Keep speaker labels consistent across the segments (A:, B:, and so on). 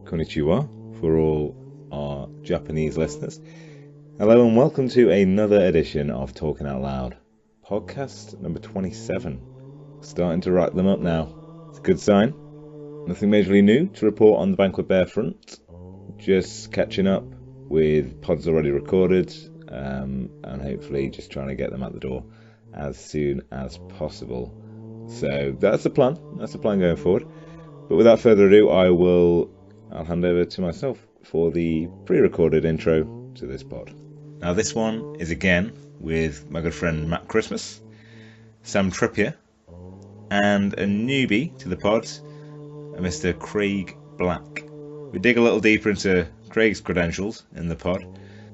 A: konnichiwa for all our Japanese listeners. Hello and welcome to another edition of Talking Out Loud, podcast number 27. Starting to write them up now. It's a good sign. Nothing majorly new to report on the Bankwood front. Just catching up with pods already recorded, and hopefully just trying to get them out the door as soon as possible. So that's the plan. That's the plan going forward. But without further ado, I'll hand over to myself for the pre-recorded intro to this pod. Now this one is again with my good friend Matt Christmas, Sam Trippier, and a newbie to the pods, a Mr. Craig Black. We dig a little deeper into Craig's credentials in the pod,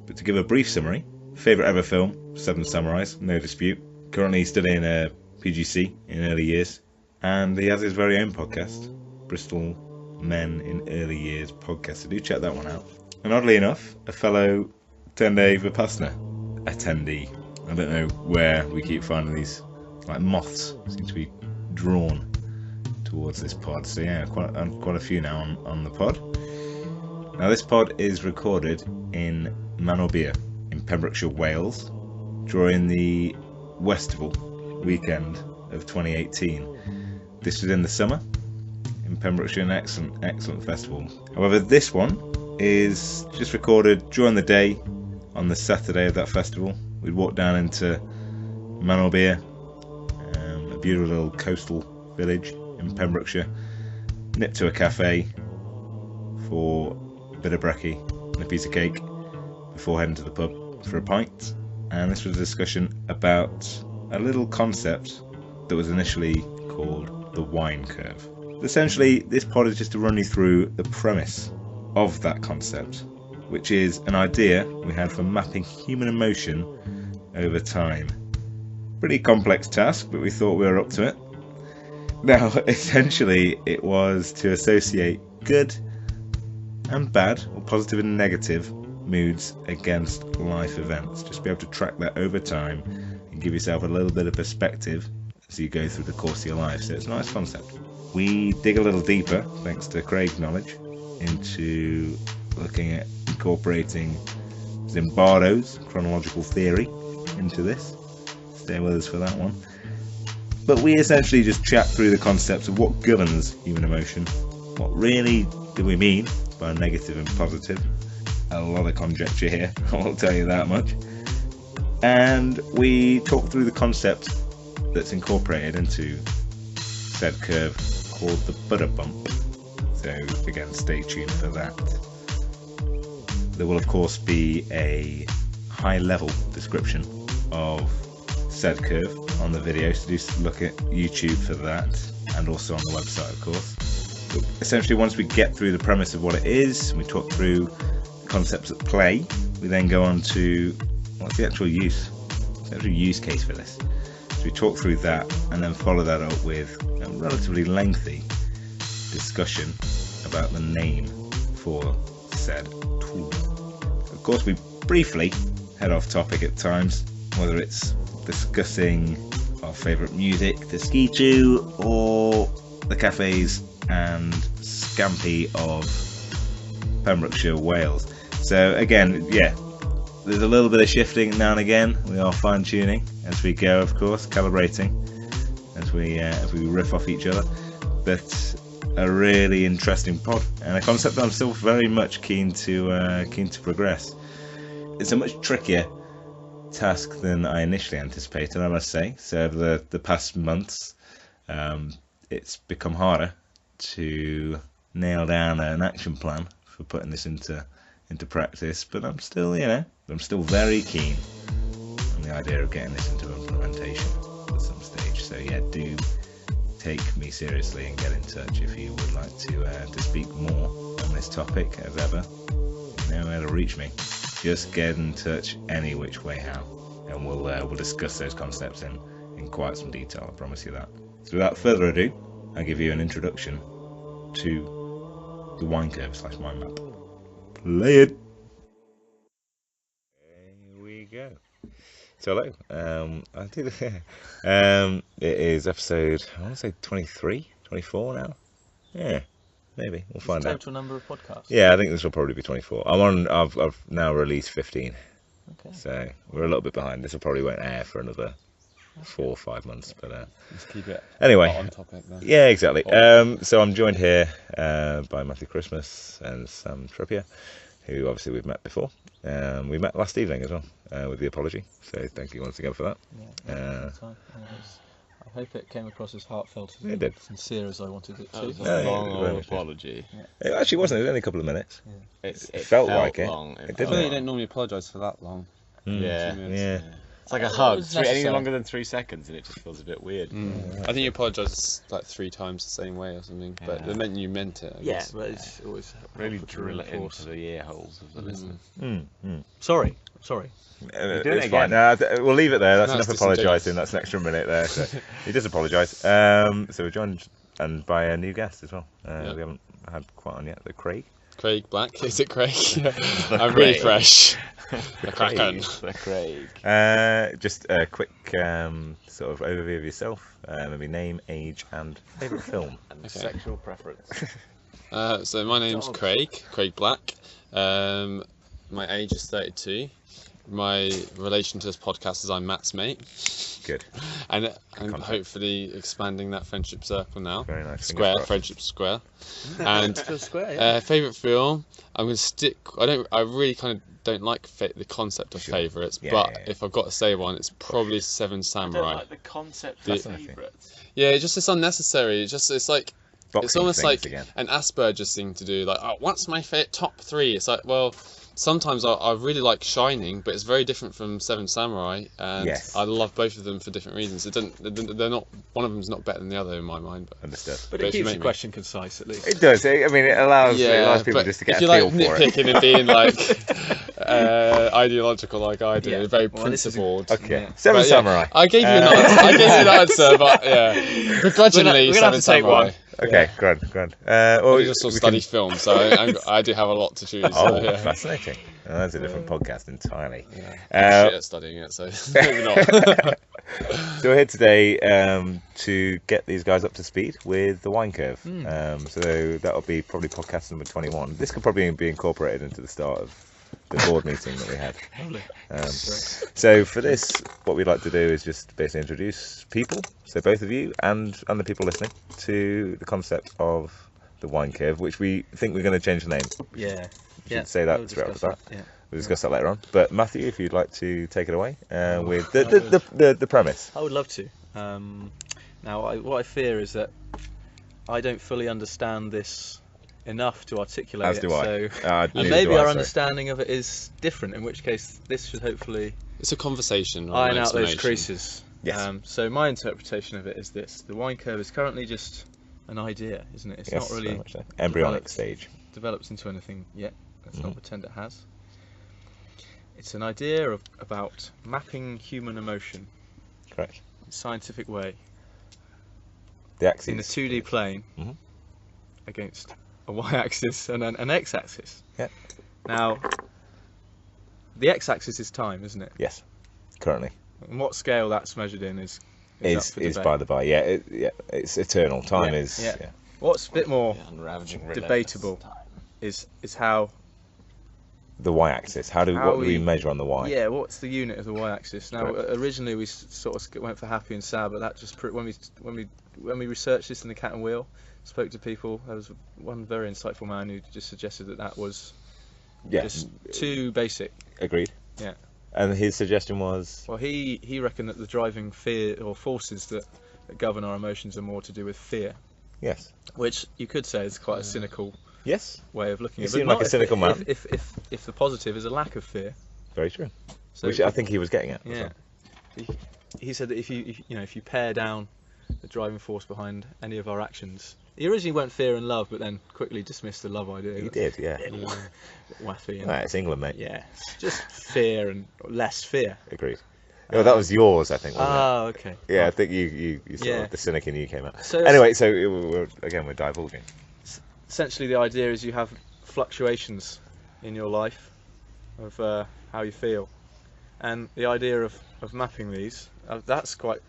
A: but to give a brief summary, favourite ever film, Seven Samurais, no dispute. Currently studying a PGC in early years, and he has his very own podcast, Bristol Men in Early Years podcast, so do check that one out. And oddly enough, a fellow 10-day Vipassana attendee. I don't know where we keep finding these, like moths seem to be drawn towards this pod, so yeah, quite a few now on the pod. Now this pod is recorded in Manorbier in Pembrokeshire, Wales, during the Festival weekend of 2018. This was in the summer in Pembrokeshire, an excellent festival. However, this one is just recorded during the day on the Saturday of that festival. We'd walk down into Manorbier, a beautiful little coastal village in Pembrokeshire, nip to a cafe for a bit of brekkie and a piece of cake before heading to the pub for a pint. And this was a discussion about a little concept that was initially called the Whine Curve. Essentially, this pod is just to run you through the premise of that concept, which is an idea we had for mapping human emotion over time. Pretty complex task, but we thought we were up to it. Now, essentially, it was to associate good and bad, or positive and negative, moods against life events. Just be able to track that over time and give yourself a little bit of perspective as you go through the course of your life. So it's a nice concept. We dig a little deeper, thanks to Craig's knowledge, into looking at incorporating Zimbardo's chronological theory into this. Stay with us for that one. But we essentially just chat through the concepts of what governs human emotion. What really do we mean by negative and positive? A lot of conjecture here, I will tell you that much. And we talk through the concept that's incorporated into said curve called the butter bump. So again, stay tuned for that. There will of course be a high level description of said curve on the video, so do look at YouTube for that, and also on the website of course. But essentially, once we get through the premise of what it is, we talk through concepts at play, we then go on to what's the actual use case for this. So we talk through that and then follow that up with a relatively lengthy discussion about the name for said tool. Of course, we briefly head off topic at times, whether it's discussing our favourite music to ski to, or the cafes and scampi of Pembrokeshire, Wales. So again, yeah, there's a little bit of shifting now and again. We are fine-tuning as we go, of course, calibrating as we riff off each other. But a really interesting pod and a concept that I'm still very much keen to progress. It's a much trickier task than I initially anticipated, I must say. So over the past months, it's become harder to nail down an action plan for putting this into practice, but I'm still very keen on the idea of getting this into implementation at some stage. So yeah, do take me seriously and get in touch if you would like to speak more on this topic. As ever, you know where to reach me. Just get in touch any which way how, and we'll discuss those concepts in quite some detail, I promise you that. So without further ado, I'll give you an introduction to the Whine Curve / Mindmap. Play it! Here we go. So hello, I do it is episode, I want to say 23, 24 now. Yeah, maybe we'll find out.
B: Total number of podcasts.
A: Yeah, I think this will probably be 24. I've now released 15,
B: Okay.
A: so we're a little bit behind. This will probably won't air for another 4 or 5 months, but
C: Let's keep it
A: anyway.
C: on topic then.
A: Yeah, exactly. So I'm joined here by Matthew Christmas and Sam Trippier, who obviously we've met before. We met last evening as well with the apology, so thank you once again for that.
B: Yeah. I hope it came across as heartfelt
A: It did.
B: sincere as I wanted it to.
C: That was
A: No,
C: a long
A: yeah,
C: old
A: very much.
C: apology.
A: It actually wasn't. It was only a couple of minutes.
B: Yeah.
C: It
A: felt like it.
C: long.
A: It
C: It
A: did.
C: felt
A: Didn't
C: you don't normally apologise for that long.
A: Yeah.
C: 2 minutes.
A: Yeah.
C: It's like a
B: It
C: hug.
B: was
C: Any
B: necessary.
C: longer than 3 seconds and it just feels a bit weird.
D: I think you apologised like 3 times the same way or something, but
C: Yeah.
D: it meant you meant it. I guess.
B: but it's always
C: Really
B: helpful to
C: drill it
B: reinforce.
C: into the ear holes of the listener.
B: Sorry.
C: doing
A: It's
C: it
A: fine.
C: again.
A: No, we'll leave it there. That's
D: No,
A: enough
D: it's
A: apologising.
D: disingenuous.
A: That's an extra minute there. So he does apologise. So we're joined and by a new guest as well. We haven't had quite on yet. The Craig.
D: Craig Black, is it Craig?
C: The
D: I'm really
C: Craig.
D: fresh. The Kraken.
C: The Craig.
A: Just a quick sort of overview of yourself. Maybe name, age, and favourite film.
C: And
D: Okay.
C: sexual preference.
D: So my name's Craig Black. My age is 32. My relation to this podcast is I'm Matt's mate.
A: Good.
D: And I'm
A: contact.
D: hopefully expanding that friendship circle now.
A: Very nice.
D: Square,
A: Fingers crossed.
D: friendship square. And
B: Still square,
D: favourite film, I'm gonna stick. I really kind of don't like the concept of
A: Sure.
D: favourites,
A: Yeah,
D: but
A: yeah, yeah.
D: if I've got to say one, it's probably Seven
C: I
D: Samurai.
C: don't like the concept
D: The-
C: of favourites.
D: Yeah, it's unnecessary. It's like
A: Boxing
D: it's almost
A: things
D: like
A: again.
D: an Asperger's thing to do. Like, oh, what's my top 3? It's like, well, sometimes I really like Shining, but it's very different from Seven Samurai, and
A: Yes.
D: I love both of them for different reasons. They're not. One of them's not better than the other in my mind. But
A: Understood.
B: But
D: But
B: it
D: if you
B: keeps
D: make
B: the
D: me-
B: question concise at least.
A: It does. I mean, it allows people
D: but
A: just to get
D: if
A: a
D: you're
A: feel
D: like
A: for it.
D: nitpicking and being like ideological like I do,
B: Yeah.
D: very
B: Well, this is a-
D: principled.
A: Okay.
B: Yeah.
A: Seven
D: But yeah,
A: Samurai.
D: I gave you an answer. I gave you an answer, but yeah, begrudgingly,
B: We're gonna have
D: Seven
B: to take
D: Samurai.
B: one.
A: Okay, grand.
D: I
A: Well,
D: just sort of
A: we
D: study
A: can-
D: film, so I do have a lot to choose.
A: Oh,
D: so, yeah.
A: fascinating. Oh, that's a different podcast entirely.
D: I'm shit at studying it, so maybe not.
A: So we're here today to get these guys up to speed with the Whine Curve. So that'll be probably podcast number 21. This could probably be incorporated into the start of the board meeting that we had.
B: Lovely.
A: So for this, what we'd like to do is just basically introduce people, so both of you and the people listening, to the concept of the Whine Curve, which we think we're going to change the name.
B: Yeah.
A: Should say that
B: we'll
A: straight off
B: discuss
A: the bat.
B: that, Yeah.
A: We'll discuss that later on. But Matthew, if you'd like to take it away with the premise.
B: I would love to. Now, what I fear is that I don't fully understand this enough to articulate
A: As
B: it.
A: do I.
B: So,
A: Neither
B: and
A: do
B: maybe
A: I,
B: our
A: sorry.
B: understanding of it is different. In which case, this should hopefully
D: It's a conversation. Or
B: iron
D: an
B: out those
D: explanation.
B: creases.
A: Yes.
B: So my interpretation of it is this: the Whine Curve is currently just an idea, isn't it? It's
A: Yes,
B: not
A: very
B: really
A: much so. Embryonic
B: developed.
A: stage.
B: developed into anything yet. Let's
A: Mhm.
B: not pretend it has. It's an idea about mapping human emotion
A: Correct.
B: in a scientific way
A: The axis.
B: in a 2D plane
A: Mhm.
B: against a y-axis and an x-axis.
A: Yep.
B: Now, the x-axis is time, isn't it?
A: Yes. Currently.
B: And what scale that's measured in is up for
A: Is
B: debate.
A: by the by. Yeah. It's eternal. Time
B: Yeah,
A: is.
B: yeah. What's a bit more
C: Unravaging
B: debatable is how
A: The y-axis. What do we measure on the y?
B: yeah, what's the unit of the y-axis? Now,
A: Correct.
B: originally we sort of went for happy and sad, but that just when we researched this in the Cat and Wheel, spoke to people, there was one very insightful man who just suggested that was
A: Yeah.
B: just too basic.
A: Agreed.
B: Yeah.
A: And his suggestion was.
B: Well, he reckoned that the driving fear or forces that govern our emotions are more to do with fear,
A: Yes.
B: which you could say is quite a cynical
A: Yes.
B: way of looking
A: You
B: at it.
A: seem
B: but
A: like a
B: not
A: cynical man.
B: If the positive is a lack of fear.
A: Very true.
B: So
A: Which I think he was getting at. as
B: yeah,
A: well.
B: he said that if you pare down the driving force behind any of our actions, he originally went fear and love, but then quickly dismissed the love idea.
A: He did. Yeah.
B: Waffy and
A: Right, it's England, mate.
B: yeah, just fear and less fear.
A: Agreed. Oh, that was yours, I think. Wasn't it?
B: Ah, okay.
A: Yeah, I think you sort
B: Yeah.
A: of, the cynic in you came out.
B: So
A: Anyway, so we're divulging.
B: essentially, the idea is you have fluctuations in your life of how you feel, and the idea of mapping these that's quite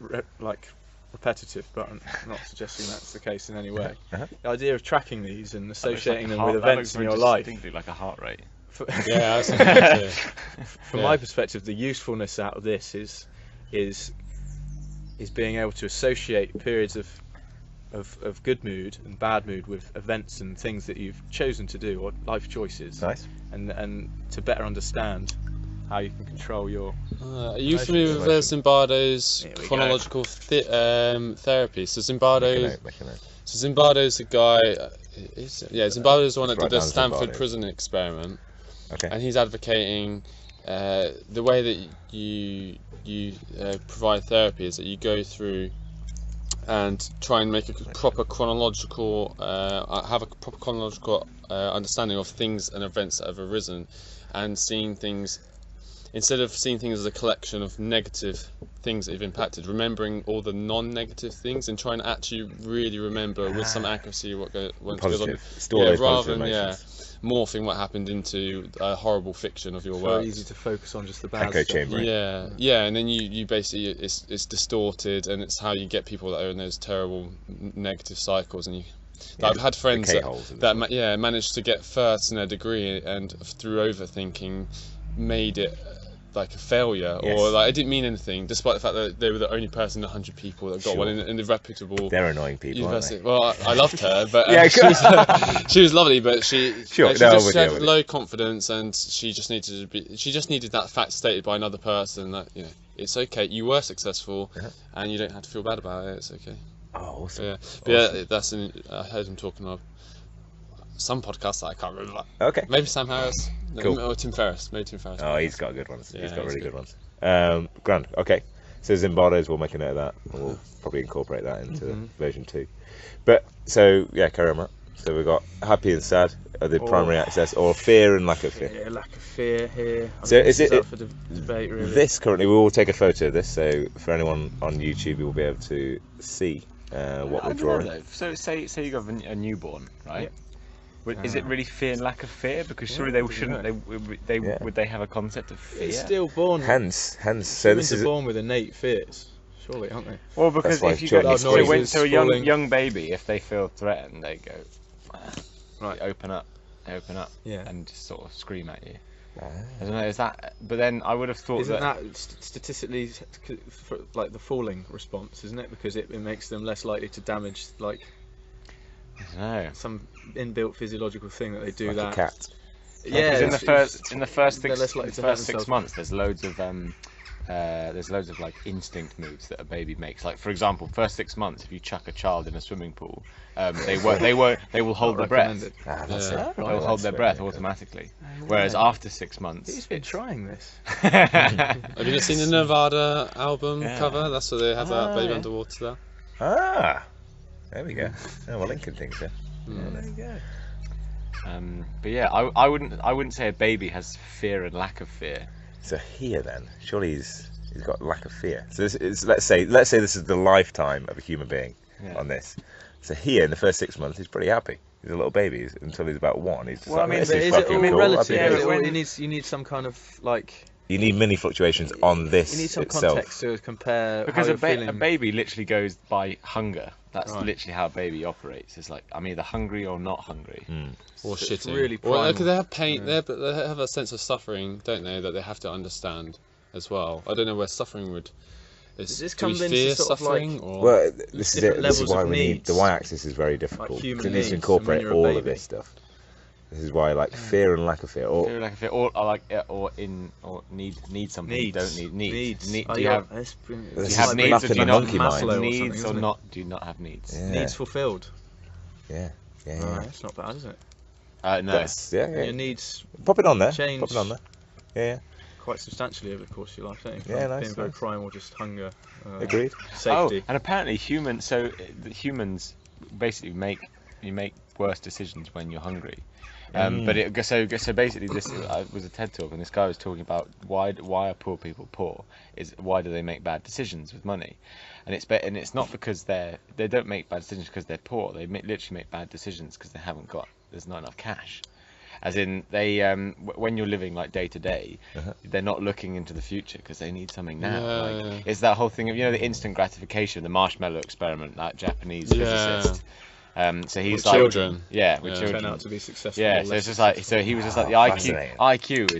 B: repetitive, but I'm not suggesting that's the case in any way.
A: Uh-huh.
B: The idea of tracking these and
C: That looks
B: associating
C: like
B: them with events in your life.
C: Distinctly like a heart rate.
D: Yeah, that's yeah.
B: From my perspective, the usefulness out of this is being able to associate periods of good mood and bad mood with events and things that you've chosen to do, or life choices.
A: Nice.
B: And to better understand how you can control your.
D: Are you familiar with Zimbardo's
B: Here we
D: chronological therapy? So Zimbardo's
A: Make a note.
D: Zimbardo's the guy. Zimbardo's the one that
A: Write
D: did the
A: down
D: Stanford
A: Zimbardo.
D: Prison Experiment,
A: Okay.
D: and he's advocating the way that you provide therapy is that you go through and try and make a proper chronological understanding of things and events that have arisen, and seeing things, instead of seeing things as a collection of negative things that have impacted, remembering all the non-negative things and trying to actually really remember with some accuracy what goes on.
A: Positive. Store those
D: rather
A: positive
D: than
A: emotions.
D: morphing what happened into a horrible fiction of your
B: Very
D: work.
B: easy to focus on just the bad
A: Echo
B: stuff.
A: chamber.
D: Yeah, and then you basically it's distorted, and it's how you get people that are in those terrible negative cycles. And I've had friends
A: K-holes in
D: that
A: the
D: managed to get first in their degree, and through overthinking made it like a failure,
A: Yes.
D: or like it didn't mean anything, despite the fact that they were the only person in 100 people that got
A: Sure.
D: one in the reputable
A: They're annoying people,
D: university.
A: aren't
D: Well, I loved her, but
A: Yeah,
D: she was lovely, but she
A: Sure,
D: she
A: no, I'm
D: just
A: with you,
D: had
A: I'm with you.
D: low confidence, and she just needed that fact stated by another person that it's okay, you were successful,
A: Uh-huh.
D: and you don't have to feel bad about it. It's okay.
A: they? Oh, awesome.
D: Yeah, but yeah, I heard him talking of some podcast that I can't remember.
A: Okay.
D: Maybe Sam Harris,
A: Cool.
D: or Tim Ferriss. Maybe Tim Ferriss.
A: Oh, he's got good ones.
D: Yeah,
A: He's got
D: he's
A: really
D: good.
A: good ones. Grand. Okay. So Zimbardo's, we'll make a note of that. And we'll probably incorporate that into version 2. But so yeah, carry on, Matt. So we've got happy and sad are the primary access, or fear and lack of fear.
B: Yeah, lack of fear here. I
A: So
B: think
A: is
B: this
A: it-
B: up for debate really?
A: This currently, we will take a photo of this. So for anyone on YouTube, you will be able to see what
C: I
A: we're
C: don't know,
A: drawing.
C: though. So say you got a newborn, right?
B: Yeah.
C: Is it really fear and lack of fear? Because surely they shouldn't.
A: Yeah.
C: Would they have a concept of fear?
B: It's still born.
A: Hence. So
B: Humans
A: this is
B: are born with innate fears, surely, aren't they?
C: Well, because
A: That's why
C: if you
A: children
C: go
A: are
C: so when,
B: noises,
C: so a
B: falling.
C: young baby, if they feel threatened, they go
B: Right.
C: they open up,
B: Yeah.
C: and just sort of scream at you. I don't know. Is that? But then I would have thought
B: Isn't that statistically like the falling response, isn't it? Because it makes them less likely to damage like
C: I don't know.
B: some inbuilt physiological thing that they do
A: like
B: that.
A: a cat.
B: Yeah,
C: Because in the first
B: they're less likely to hurt
C: six
B: themselves.
C: months, there's loads of like instinct moves that a baby makes. Like for example, first 6 months, if you chuck a child in a swimming pool, they will hold their breath.
B: recommended.
A: That's
D: Yeah.
A: it.
C: They will hold their breath automatically. Whereas after 6 months,
B: Who's been trying this?
D: Have you seen the Nevada album
C: Yeah.
D: cover? That's where they have that baby
B: yeah.
D: underwater there.
A: There we go. Oh, we're linking things there.
B: There you go.
C: but yeah, I wouldn't say a baby has fear and lack of fear.
A: So here then, surely he's got lack of fear. So this is, let's say this is the lifetime of a human being
C: Yeah.
A: on this. So here in the first 6 months, he's pretty happy. He's a little baby until he's about 1. He's just
C: Well, I
A: like,
C: mean,
A: this
B: But
A: is
B: is it
A: fucking
B: all
A: cool.
B: relative?
A: Happy
C: Yeah,
B: Is
A: days.
B: it
C: but
B: all-
C: when-
B: you need some kind of like.
A: You need mini fluctuations on this
B: You need some
A: itself.
B: context to compare.
C: Because
B: how
C: a
B: you're feeling.
C: baby literally goes by hunger. That's
B: Right.
C: literally how a baby operates. It's like I'm either hungry or not hungry.
D: Or
B: So it's
D: shitting.
B: really
D: Well,
B: primal.
D: because they have pain,
B: Yeah.
D: but they have a sense of suffering, don't they? That they have to understand as well. I don't know where suffering would.
B: Does this
D: do we
B: come into
D: fear
B: sort of
D: suffering,
B: like-
D: or
A: Well, this is
B: different
A: it. This is
B: levels
A: why
B: of
A: we need
B: needs.
A: the y-axis is very difficult.
B: Like human
A: because it needs to
B: needs,
A: incorporate
B: and when you're a
A: all of
B: baby.
A: this stuff. This is why fear and lack of fear. Or
C: Fear, lack of fear, or need something.
B: Needs.
C: Don't need needs.
B: Needs.
C: Do you have
A: This
C: do you
A: is
C: have needs or
A: left
C: do
A: in
C: you
A: the
C: not
A: monkey
C: have
A: mind.
B: Maslow or
C: needs
B: something,
C: or
B: isn't it?
C: not? Do you not have needs?
A: yeah,
B: needs fulfilled.
A: yeah.
B: Right, that's not bad, is it?
C: No.
A: That's, yeah.
B: Your needs
A: Pop it on there.
B: change.
A: Pop it on there. Yeah.
B: quite substantially over the course of your life, don't you? From
A: Yeah, nice,
B: being very
A: nice.
B: primal, just hunger,
A: Agreed.
B: safety.
C: Oh, and apparently humans basically make worse decisions when you're hungry. But so basically this was a TED talk, and this guy was talking about why are poor people poor? Why do they make bad decisions with money? And it's not because they don't make bad decisions because they're poor. They literally make bad decisions because there's not enough cash. As in, they when you're living like day to day, they're not looking into the future because they need something now. It's that whole thing of the instant gratification, the Marshmallow Experiment, that Japanese physicist. So he's
D: with
C: like
D: children.
C: with children.
B: Turn out to be successful.
C: Yeah, so it's just like he was just like the IQ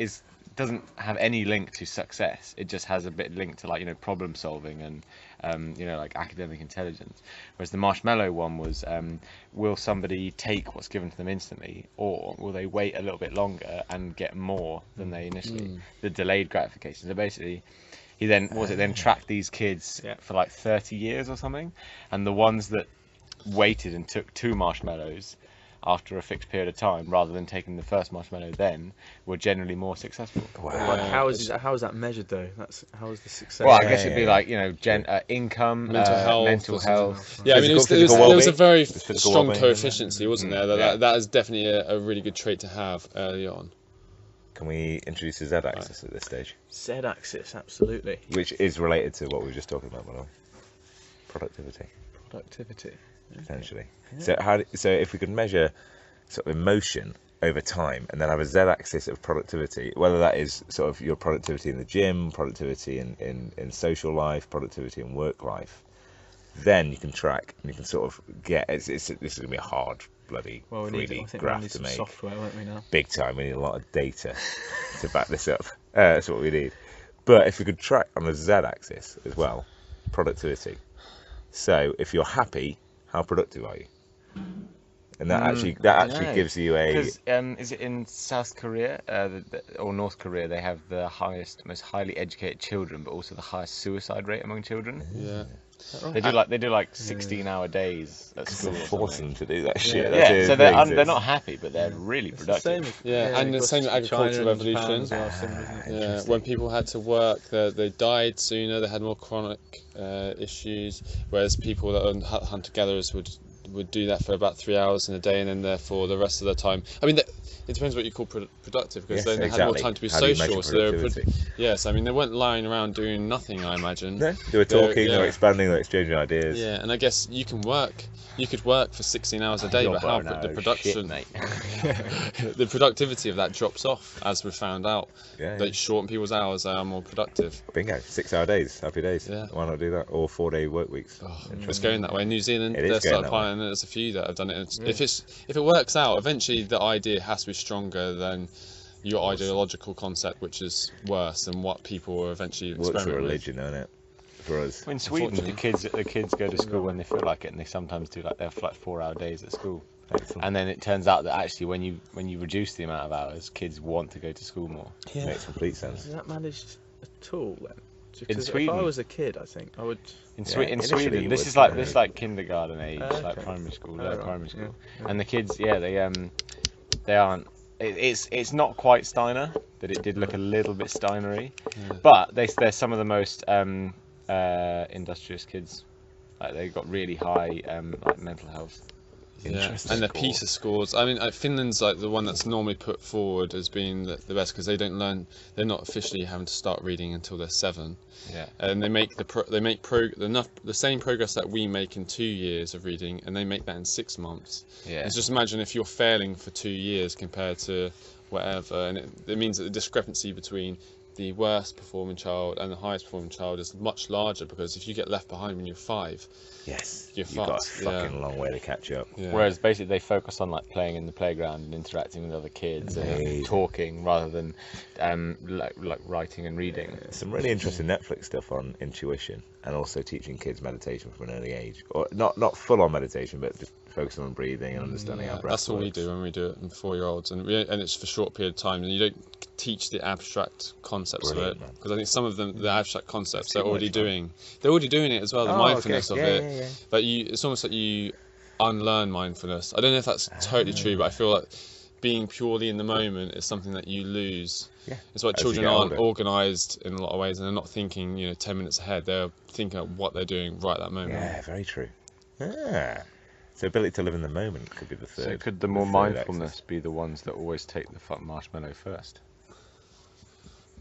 C: is doesn't have any link to success. It just has a bit linked to like problem solving and like academic intelligence. Whereas the marshmallow one was will somebody take what's given to them instantly, or will they wait a little bit longer and get more than they initially? The delayed gratification. So basically, he then tracked these kids for like 30 years or something, and the ones that waited and took 2 marshmallows after a fixed period of time rather than taking the first marshmallow then were generally more successful.
B: Like, how is that measured though? How is the success?
C: Well, I guess it'd be like income, mental health.
D: Yeah, I mean, there was a very strong coefficient, wasn't there? That is definitely a really good trait to have early on.
A: Can we introduce the Z-axis at this stage?
B: Z-axis, absolutely.
A: Which is related to what we were just talking about, Manon. Productivity. Potentially. Yeah. So if we could measure sort of emotion over time and then have a Z-axis of productivity, whether that is sort of your productivity in the gym, productivity in social life, productivity in work life, then you can track and you can sort of get. This is going to be a hard bloody 3D graph to make.
B: Software, won't we now?
A: Big time. We need a lot of data to back this up. That's what we need. But if we could track on the Z-axis as well, productivity. So if you're happy, how productive are you? And that actually gives you a.
C: Because is it in South Korea or North Korea? They have the most highly educated children, but also the highest suicide rate among children.
D: Yeah.
C: They do like 16-hour days at school.
A: They force them to do that shit.
C: Yeah, so they're not happy, but they're really productive.
D: And the same agricultural revolution. When people had to work, they died sooner. They had more chronic issues, whereas people that are hunter-gatherers would do that for about 3 hours in a day, and then therefore the rest of the time. I mean, it depends what you call productive, because they had more time to be social. So I mean, they weren't lying around doing nothing, I imagine.
A: No, they were talking, they were expanding, they were exchanging ideas.
D: Yeah, and I guess you could work for 16 hours a day, but how the production, the productivity of that drops off, as we found out. That you shorten people's hours, they are more productive.
A: Bingo, 6-hour days, happy days. Yeah. Why not do that? Or 4-day work weeks.
D: It's going that way. New Zealand, they're starting applying, and there's a few that have done it. If it works out, eventually the idea has to be stronger than your ideological concept, which is worse than what people are eventually experimenting with.
A: Religion, isn't it? For us.
C: In Sweden, the kids go to school when they feel like it, and they sometimes do like 4-hour days at school. Excellent. And then it turns out that actually, when you reduce the amount of hours, kids want to go to school more.
A: Yeah. Makes complete sense.
B: Is that managed at all then?
C: In Sweden,
B: if I was a kid, I think I would.
C: In Sweden, this is like kindergarten age, like primary school, primary school, and the kids, they aren't. It's not quite Steiner, but it did look a little bit Steinery. But they're some of the most industrious kids. Like, they got really high like mental health.
D: And the piste scores. I mean, Finland's like the one that's normally put forward as being the best, because they don't learn. They're not officially having to start reading until they're 7.
C: Yeah.
D: And they make the same progress that we make in 2 years of reading, and they make that in 6 months.
C: Yeah.
D: And just imagine if you're failing for 2 years compared to whatever, and it means that the discrepancy between the worst performing child and the highest performing child is much larger, because if you get left behind when you're 5,
A: you've got a fucking long way to catch up.
C: Whereas basically they focus on like playing in the playground and interacting with other kids and talking, rather than like writing and reading.
A: Some really interesting Netflix stuff on intuition, and also teaching kids meditation from an early age, or not full on meditation, but just focusing on breathing and understanding how breath
D: That's what
A: works.
D: we do when we do it in 4-year-olds, and it's for a short period of time, and you don't teach the abstract concepts of it, because I think some of them, the abstract concepts, they're already doing it as well, the mindfulness of it. But it's almost like you unlearn mindfulness. I don't know if that's totally true, but I feel like being purely in the moment is something that you lose. It's why children aren't organised in a lot of ways, and they're not thinking 10 minutes ahead. They're thinking of what they're doing right that moment.
A: Yeah, very true. So ability to live in the moment could be the third.
C: So could the more mindfulness be the ones that always take the marshmallow first?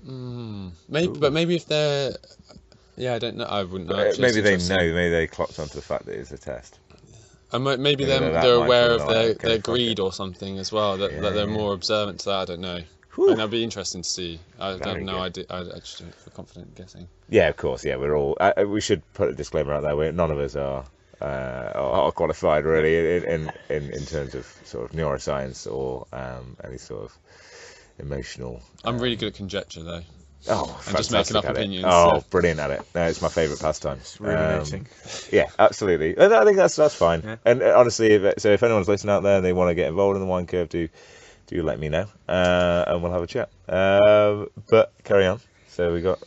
D: Maybe if they're... I don't know. I wouldn't know.
A: Maybe they know. Maybe they clocked onto the fact that it's a test.
D: And maybe
A: Maybe
D: they're aware of
A: mindful,
D: their,
A: like, okay,
D: their
A: fuck
D: greed
A: it.
D: or something as well, that
A: Yeah,
D: they're
A: yeah.
D: more observant to that. I don't know.
A: Whew.
D: And that'd be interesting to see. I have
A: Very
D: no
A: good.
D: idea. I just don't feel confident guessing.
A: Yeah, of course. Yeah, we're all. We should put a disclaimer out there. None of us are qualified really in terms of sort of neuroscience or any sort of emotional.
D: I'm really good at conjecture though.
A: Oh,
D: and just making up
A: fantastic at it.
D: opinions.
A: Oh,
D: so-
A: brilliant at it. No, it's my favourite pastime.
B: Ruminating.
A: Yeah, absolutely. And I think that's fine.
B: Yeah.
A: And honestly, if anyone's listening out there and they want to get involved in the Whine Curve, do let me know, and we'll have a chat. But carry on. So we got.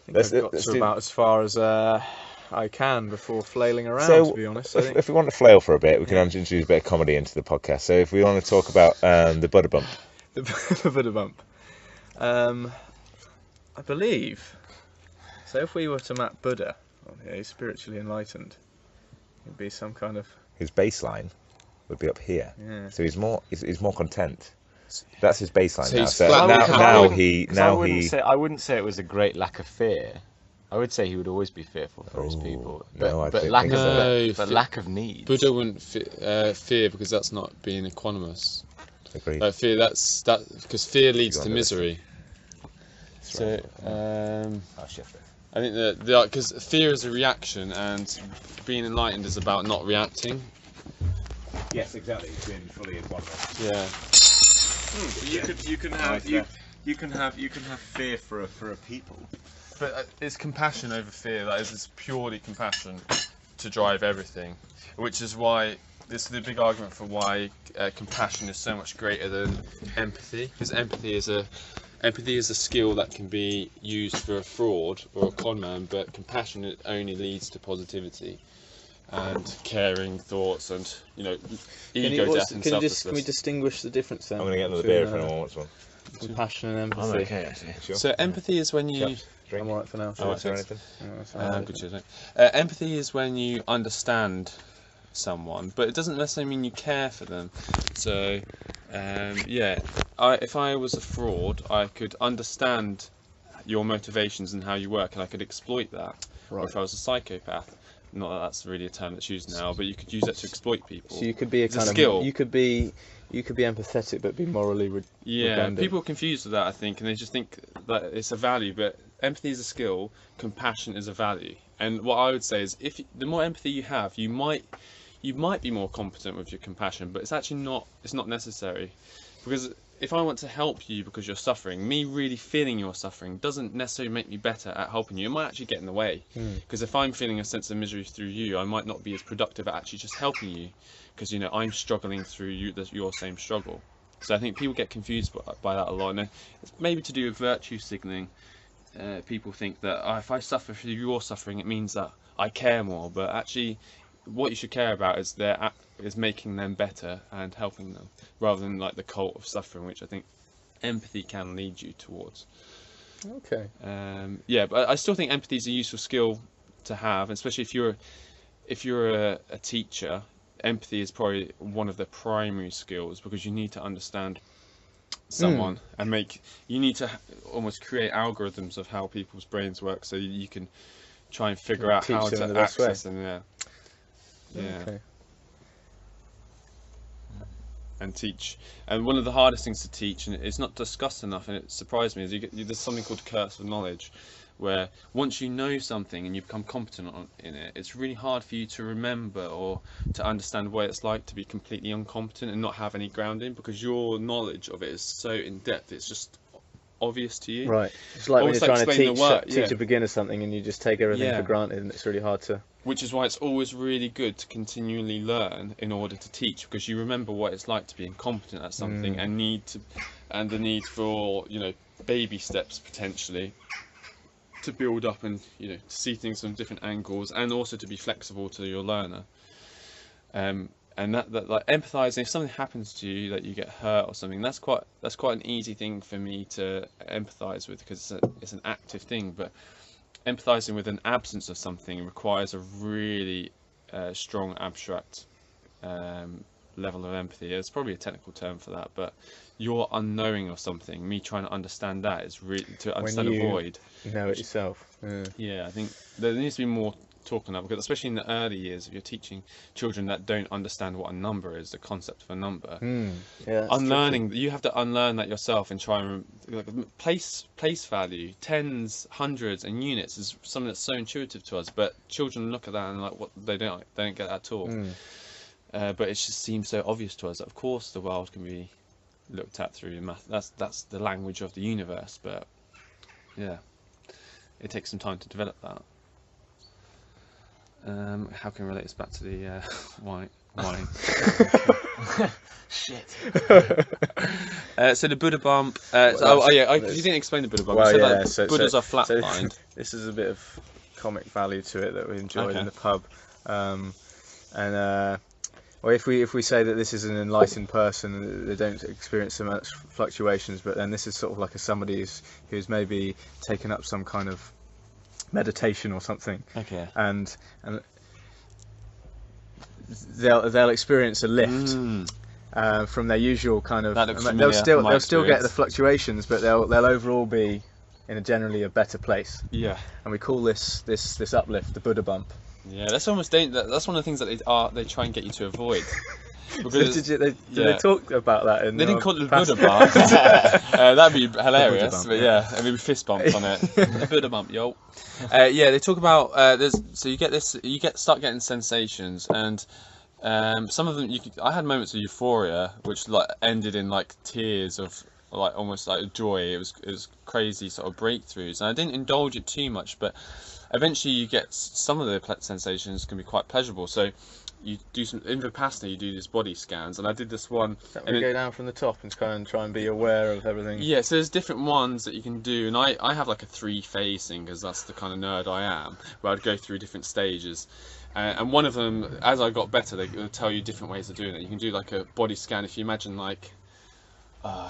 B: I think I've got to about as far as I can before flailing around, to be honest. I think.
A: If we want to flail for a bit, we can introduce a bit of comedy into the podcast. So if we want to talk about the Butter Bump.
B: The Buddha bump. I believe. So if we were to map Buddha on here, he's spiritually enlightened. It'd be some kind of.
A: His baseline would be up here.
B: Yeah.
A: So he's more content. That's his baseline
D: So
A: now.
D: he's
A: So
D: flat.
C: I wouldn't say it was a great lack of fear. I would say he would always be fearful for his people, but lack of need.
D: Buddha wouldn't fear because that's not being equanimous.
A: Agreed.
D: Like fear, that's because fear leads to
A: under this.
D: misery. So
A: I'll shift it.
D: I think because fear is a reaction and being enlightened is about not reacting.
A: Yes, exactly. He's being fully equanimous.
D: Yeah.
C: You can have fear for a people.
D: But it's compassion over fear. That is, it's purely compassion to drive everything, which is why this is the big argument for why compassion is so much greater than empathy. Because empathy is a skill that can be used for a fraud or a con man, but compassion only leads to positivity and caring thoughts and ego, death, and selflessness.
B: Can we distinguish the difference then?
A: I'm going to get another beer if anyone wants one.
B: Compassion and empathy.
C: I'm okay actually.
A: Sure.
D: So empathy is when you.
A: Drink.
B: I'm alright for now.
A: Or anything?
D: Good cheers, mate. Empathy is when you understand someone, but it doesn't necessarily mean you care for them. So, if I was a fraud, I could understand your motivations and how you work, and I could exploit that. Or if I was a psychopath, not that that's really a term that's used now, but you could use that to exploit people.
B: So you could be a kind of
D: skill.
B: You could be empathetic, but be morally redundant.
D: People are confused with that, I think, and they just think that it's a value, but empathy is a skill, compassion is a value. And what I would say is, the more empathy you have, you might be more competent with your compassion, but it's actually not. It's not necessary, because if I want to help you because you're suffering, me really feeling your suffering doesn't necessarily make me better at helping you. It might actually get in the way, because if I'm feeling a sense of misery through you, I might not be as productive at actually just helping you, because I'm struggling through your same struggle. So I think people get confused by that a lot, and it's maybe to do with virtue signaling. People think that if I suffer through your suffering, it means that I care more, but actually what you should care about is making them better and helping them, rather than like the cult of suffering, which I think empathy can lead you towards.
B: Okay.
D: But I still think empathy is a useful skill to have, especially if you're a teacher. Empathy is probably one of the primary skills, because you need to understand someone and you need to almost create algorithms of how people's brains work, so you can try and figure out how to access them.
B: Okay.
D: And teach. And one of the hardest things to teach, and it's not discussed enough, and it surprised me, is there's something called curse of knowledge, where once you know something and you become competent in it, it's really hard for you to remember or to understand what it's like to be completely incompetent and not have any grounding, because your knowledge of it is so in depth, it's just obvious to you.
B: Right. It's like when you're trying to teach
D: a
B: a beginner something and you just take everything for granted, and it's really hard to.
D: Which is why it's always really good to continually learn in order to teach, because you remember what it's like to be incompetent at something and the need for baby steps potentially to build up and to see things from different angles, and also to be flexible to your learner. And that like empathizing, if something happens to you, that you get hurt or something, that's quite an easy thing for me to empathize with, because it's an active thing. But empathizing with an absence of something requires a really strong abstract level of empathy. There's probably a technical term for that, but your unknowing of something, me trying to understand that, is really to understand a void.
B: Know it yourself.
D: Yeah, I think there needs to be more talking about, because especially in the early years, if you're teaching children that don't understand what a number is, the concept of a number,
B: Yeah,
D: unlearning, you have to unlearn that yourself and try and place value, tens, hundreds, and units is something that's so intuitive to us. But children look at that and like, what, they don't get that at all. But it just seems so obvious to us that of course the world can be looked at through math. That's the language of the universe. But yeah, it takes some time to develop that. How can we relate this back to the wine?
C: Shit.
D: So the Buddha bump. You didn't explain the Buddha bump.
B: Well,
D: you
B: yeah,
D: said that Buddhas are flatlined.
B: This is a bit of comic value to it that we enjoyed in the pub. Or if we say that this is an enlightened person, they don't experience so much fluctuations, but then this is sort of like somebody who's maybe taken up some kind of meditation or something.
C: Okay.
B: And they'll experience a lift from their usual kind of.
C: That looks
B: they'll
C: familiar
B: still get the fluctuations, but they'll overall be in a generally a better place.
D: Yeah.
B: And we call this uplift the Buddha bump.
D: Yeah, that's almost that's one of the things that they try and get you to avoid.
B: Because did they talk about that?
D: They didn't call it the Buddha bump. That'd be hilarious.
B: Bump,
D: but yeah, and maybe fist bumps on it. The Buddha bump, yo. Yeah, they talk about start getting sensations, and some of them I had moments of euphoria which like ended in like tears of like almost like joy. It was crazy sort of breakthroughs, and I didn't indulge it too much, but eventually you get some of the sensations can be quite pleasurable. So you do some in Vipassana, you do these body scans, and I did this one.
B: And we go down from the top and try and be aware of everything.
D: Yeah, so there's different ones that you can do, and I have like a 3-phase thing because that's the kind of nerd I am, where I'd go through different stages. And one of them, as I got better, they would tell you different ways of doing it. You can do like a body scan if you imagine like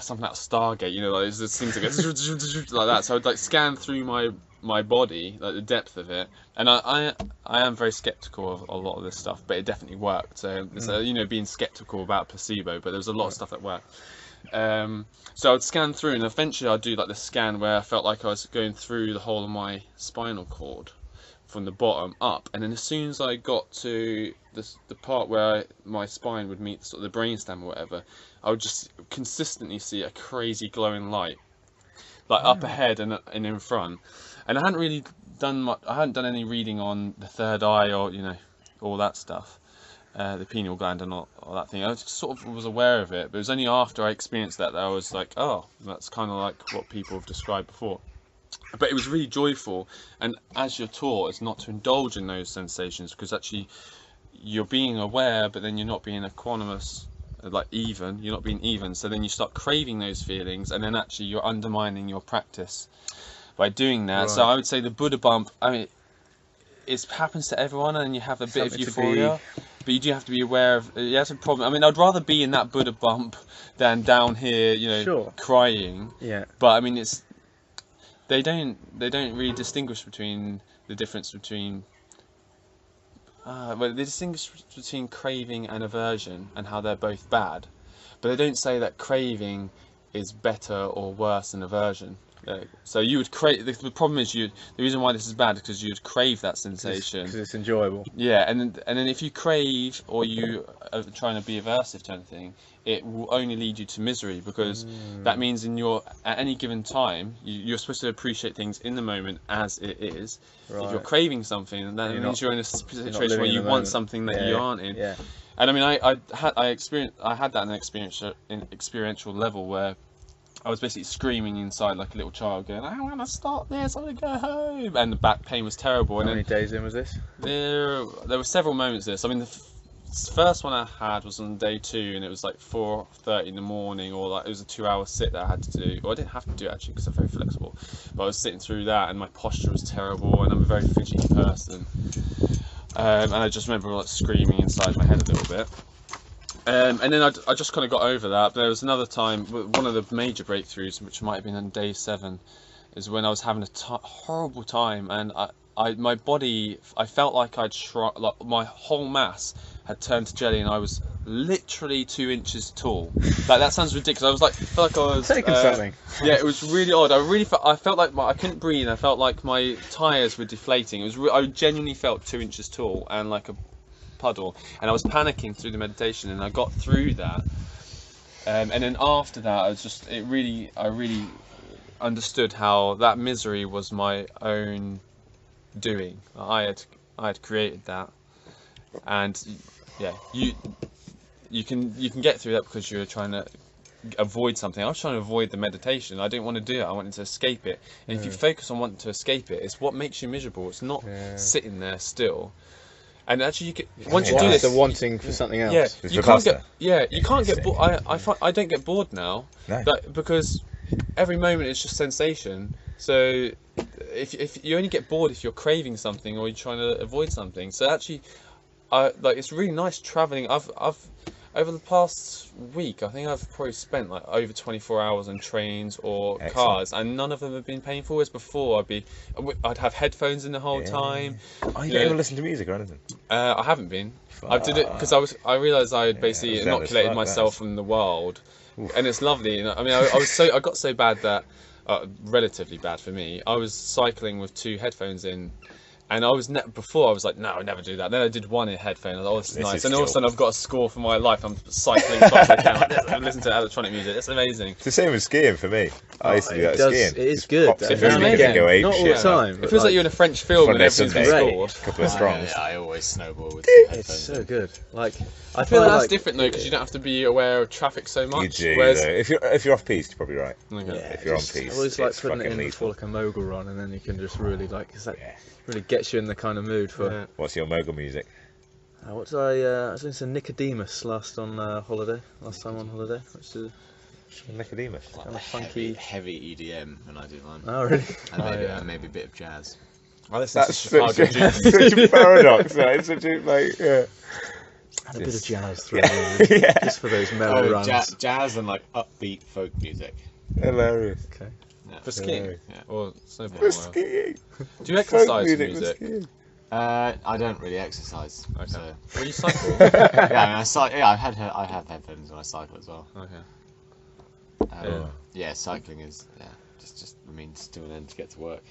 D: something like Stargate, you know, like there's things that go like that. So I'd like scan through my body, like the depth of it, and I am very skeptical of a lot of this stuff, but it definitely worked. So it's being skeptical about placebo, but there's a lot of stuff that worked. So I'd scan through, and eventually I'd do like the scan where I felt like I was going through the whole of my spinal cord from the bottom up, and then as soon as I got to the part where my spine would meet sort of the brainstem or whatever, I would just consistently see a crazy glowing light, like up ahead and in front. And I hadn't really done much. I hadn't done any reading on the third eye or all that stuff, the pineal gland and all that thing. I just sort of was aware of it, but it was only after I experienced that I was like, oh, that's kind of like what people have described before. But it was really joyful, and as you're taught, it's not to indulge in those sensations, because actually you're being aware, but then you're not being equanimous, like even. You're not being even, so then you start craving those feelings, and then actually you're undermining your practice by doing that. Right. So I would say the Buddha bump, I mean, it happens to everyone, and you have a bit of euphoria, but you do have to be aware of. That's a problem. I mean, I'd rather be in that Buddha bump than down here, sure, crying.
B: Yeah.
D: But I mean, they don't really distinguish between the difference between. They distinguish between craving and aversion and how they're both bad, but they don't say that craving is better or worse than aversion. So you would crave. The problem is the reason why this is bad is because you would crave that sensation
B: because it's enjoyable.
D: Yeah, and then if you crave or you are trying to be aversive to anything, it will only lead you to misery, because that means at any given time you're supposed to appreciate things in the moment as it is. Right. If you're craving something, then it means you're in a situation where you want something that you aren't in. Yeah. And I mean, I had that on an experiential level where I was basically screaming inside like a little child, going, "I want to stop this! I want to go home!" And the back pain was terrible.
B: How many days in was this?
D: There were several moments of this. I mean, the first one I had was on day 2, and it was like 4:30 in the morning, or like it was a 2-hour sit that I had to do. Well, I didn't have to do it actually because I'm very flexible, but I was sitting through that, and my posture was terrible, and I'm a very fidgety person. And I just remember like screaming inside my head a little bit. And then I just kind of got over that. But there was another time, one of the major breakthroughs, which might have been on day 7, is when I was having a horrible time, and my body, I felt like I'd shrunk, like my whole mass had turned to jelly, and I was literally 2 inches tall. Like that sounds ridiculous. I felt like I was
C: Taking something.
D: Yeah, it was really odd. I felt like I couldn't breathe. I felt like my tyres were deflating. I genuinely felt 2 inches tall and like a puddle, and I was panicking through the meditation, and I got through that. And then after that, I really understood how that misery was my own doing. I had created that, and yeah, you can get through that because you're trying to avoid something. I was trying to avoid the meditation. I didn't want to do it. I wanted to escape it. And if you focus on wanting to escape it, it's what makes you miserable. It's not sitting there still. And actually, once you do this,
C: the wanting for something else.
D: Yeah, you can't get bored. I don't get bored now, because every moment is just sensation. So if you only get bored if you're craving something or you're trying to avoid something. So actually, it's really nice traveling. I've over the past week, I think I've probably spent like over 24 hours on trains or cars, and none of them have been painful. Whereas before, I'd have headphones in the whole time.
A: Oh, you don't even listen to music or anything?
D: I haven't been. I did it because I realised I had basically inoculated myself from the world, and it's lovely. I mean, I got so bad that, relatively bad for me, I was cycling with 2 headphones in. And before I was like, no, I'll never do that. Then I did one in headphone. I was like, oh, this is nice. And all of a sudden I've got a score for my life. I'm cycling as fast as I can. I'm listening to electronic music. It's amazing.
A: It's the same as skiing for me. I used to do that skiing.
C: It is good.
D: It feels amazing.
C: Not all the time.
D: It feels like you're in a French film and everything's been scored.
A: A couple of strongs.
C: I always snowball with headphones.
B: It's so good. Like,
D: I feel like that's different though, because you don't have to be aware of traffic so much.
A: You do.
D: Whereas,
A: if you're off piste, you're probably right.
D: Okay.
A: If you're on piste,
B: I always like
A: it's
B: putting it
A: fucking
B: in before
A: lethal.
B: like a mogul run, and then you can just really really gets you in the kind of mood for.
A: What's your mogul music?
B: What did I was listening to Nicodemus last time on holiday, which is
A: Nicodemus.
B: kind of funky.
C: Heavy EDM when I do mine.
B: Oh really?
C: And maybe a bit of jazz.
A: That's such a paradox, right? It's such a,
B: And a bit of jazz thrown in, just for those mellow runs.
C: Jazz and like upbeat folk music.
A: hilarious.
B: Okay.
D: for skiing
C: Yeah.
D: or snowboarding.
A: For skiing.
D: Do you exercise
A: Folk
D: music?
A: for skiing.
C: I don't really exercise.
D: Okay.
C: So.
D: Well, you cycle.
C: Yeah, I have headphones when I cycle as well.
D: Okay.
C: Cycling is just I mean still an end to get to work.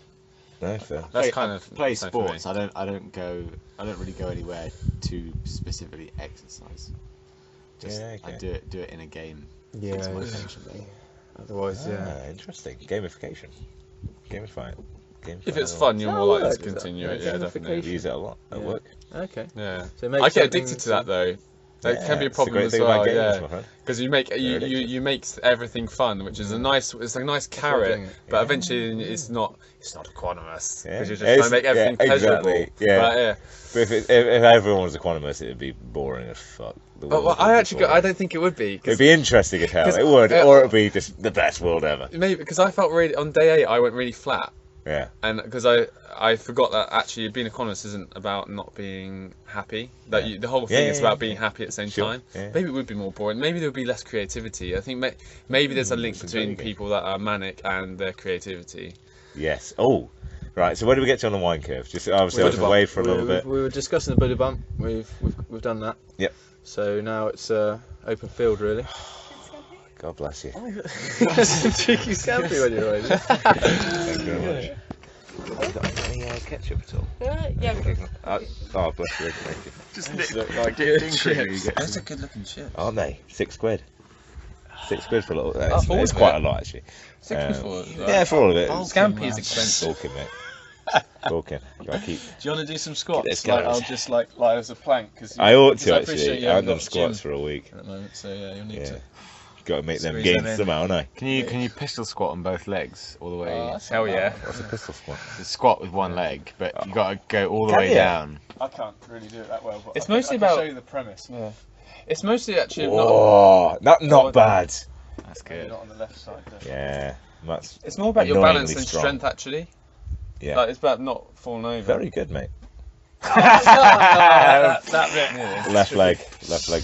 A: No, fair.
D: That's kind of
C: play
D: same for me.
C: sports. I don't really go anywhere to specifically exercise. Just I do it in a game.
B: Yeah.
C: Gets my attention there.
B: Otherwise,
A: Interesting. Gamification. Gamify it.
D: If it's fun, you're more likely to continue it. Yeah, definitely.
A: You use it a lot at work.
B: Okay.
D: Yeah.
B: So it makes
D: I get
B: something
D: addicted to that though. That can be a
A: it's the
D: problem
A: great
D: as
A: thing about
D: well.
A: games,
D: Yeah.
A: my friend.
D: Because you make everything fun, which is a nice carrot, but eventually it's not equanimous because you're just trying to make everything pleasurable.
A: Exactly. Yeah.
D: But,
A: But if everyone was equanimous, it'd be boring as fuck.
D: well, I don't think it would be.
A: It'd be interesting as hell. It would, or it'd be just the best world ever.
D: Maybe because I felt really on day 8 I went really flat.
A: Yeah.
D: And because I forgot that actually being economist isn't about not being happy. That the whole thing is about being happy at the same time.
A: Yeah.
D: Maybe it would be more boring. Maybe there would be less creativity. I think maybe there's a link between people that are manic and their creativity.
A: Yes. Oh, right. So where do we get to on the Whine Curve? Just obviously I was away for a little bit.
B: We were discussing the Buddha bump. We've done that.
A: Yep.
B: So now it's open field really.
A: God bless you.
B: That's a cheeky scampi when you're away.
A: Thank you very much. Have you got any ketchup at all?
E: Yeah.
A: Oh, bless you. Thank you.
C: Just look like chips.
D: That's a good looking chip.
A: Aren't they? £6. £6 for a little. It's quite a lot actually. Yeah, for all of it.
D: Scampi is expensive.
A: Bulking, mate. Bulking. Gotta keep.
D: Do you want to do some
A: This
D: squats?
A: goes.
D: I'll just lie as a plank.
A: I ought to
D: I appreciate
A: actually.
D: you
A: I
D: haven't
A: haven't done
D: got
A: squats
D: gym
A: for a week.
D: at the moment, so yeah, you'll need to.
A: Got to make them
D: Squeeze
A: gains
D: them in.
A: somehow, haven't I?
C: Can you pistol squat on both legs all the way?
D: Hell yeah.
A: What's a pistol squat?
C: Squat with one leg, but you got to go all the
A: Can
C: way
A: you?
C: down.
F: I can't really do it that well, but
D: It's
F: I
D: mostly
F: can show
D: about-
F: you the premise.
D: Yeah. It's mostly actually
A: Oh, not bad.
C: That's
F: Maybe
C: good.
F: not on the left side. Though.
A: Yeah, that's
D: it's more about your
A: annoyingly
D: balance and
A: strong.
D: strength actually.
A: Yeah.
D: Like, it's about not falling over.
A: Very good, mate.
D: that bit. Yeah.
A: Left leg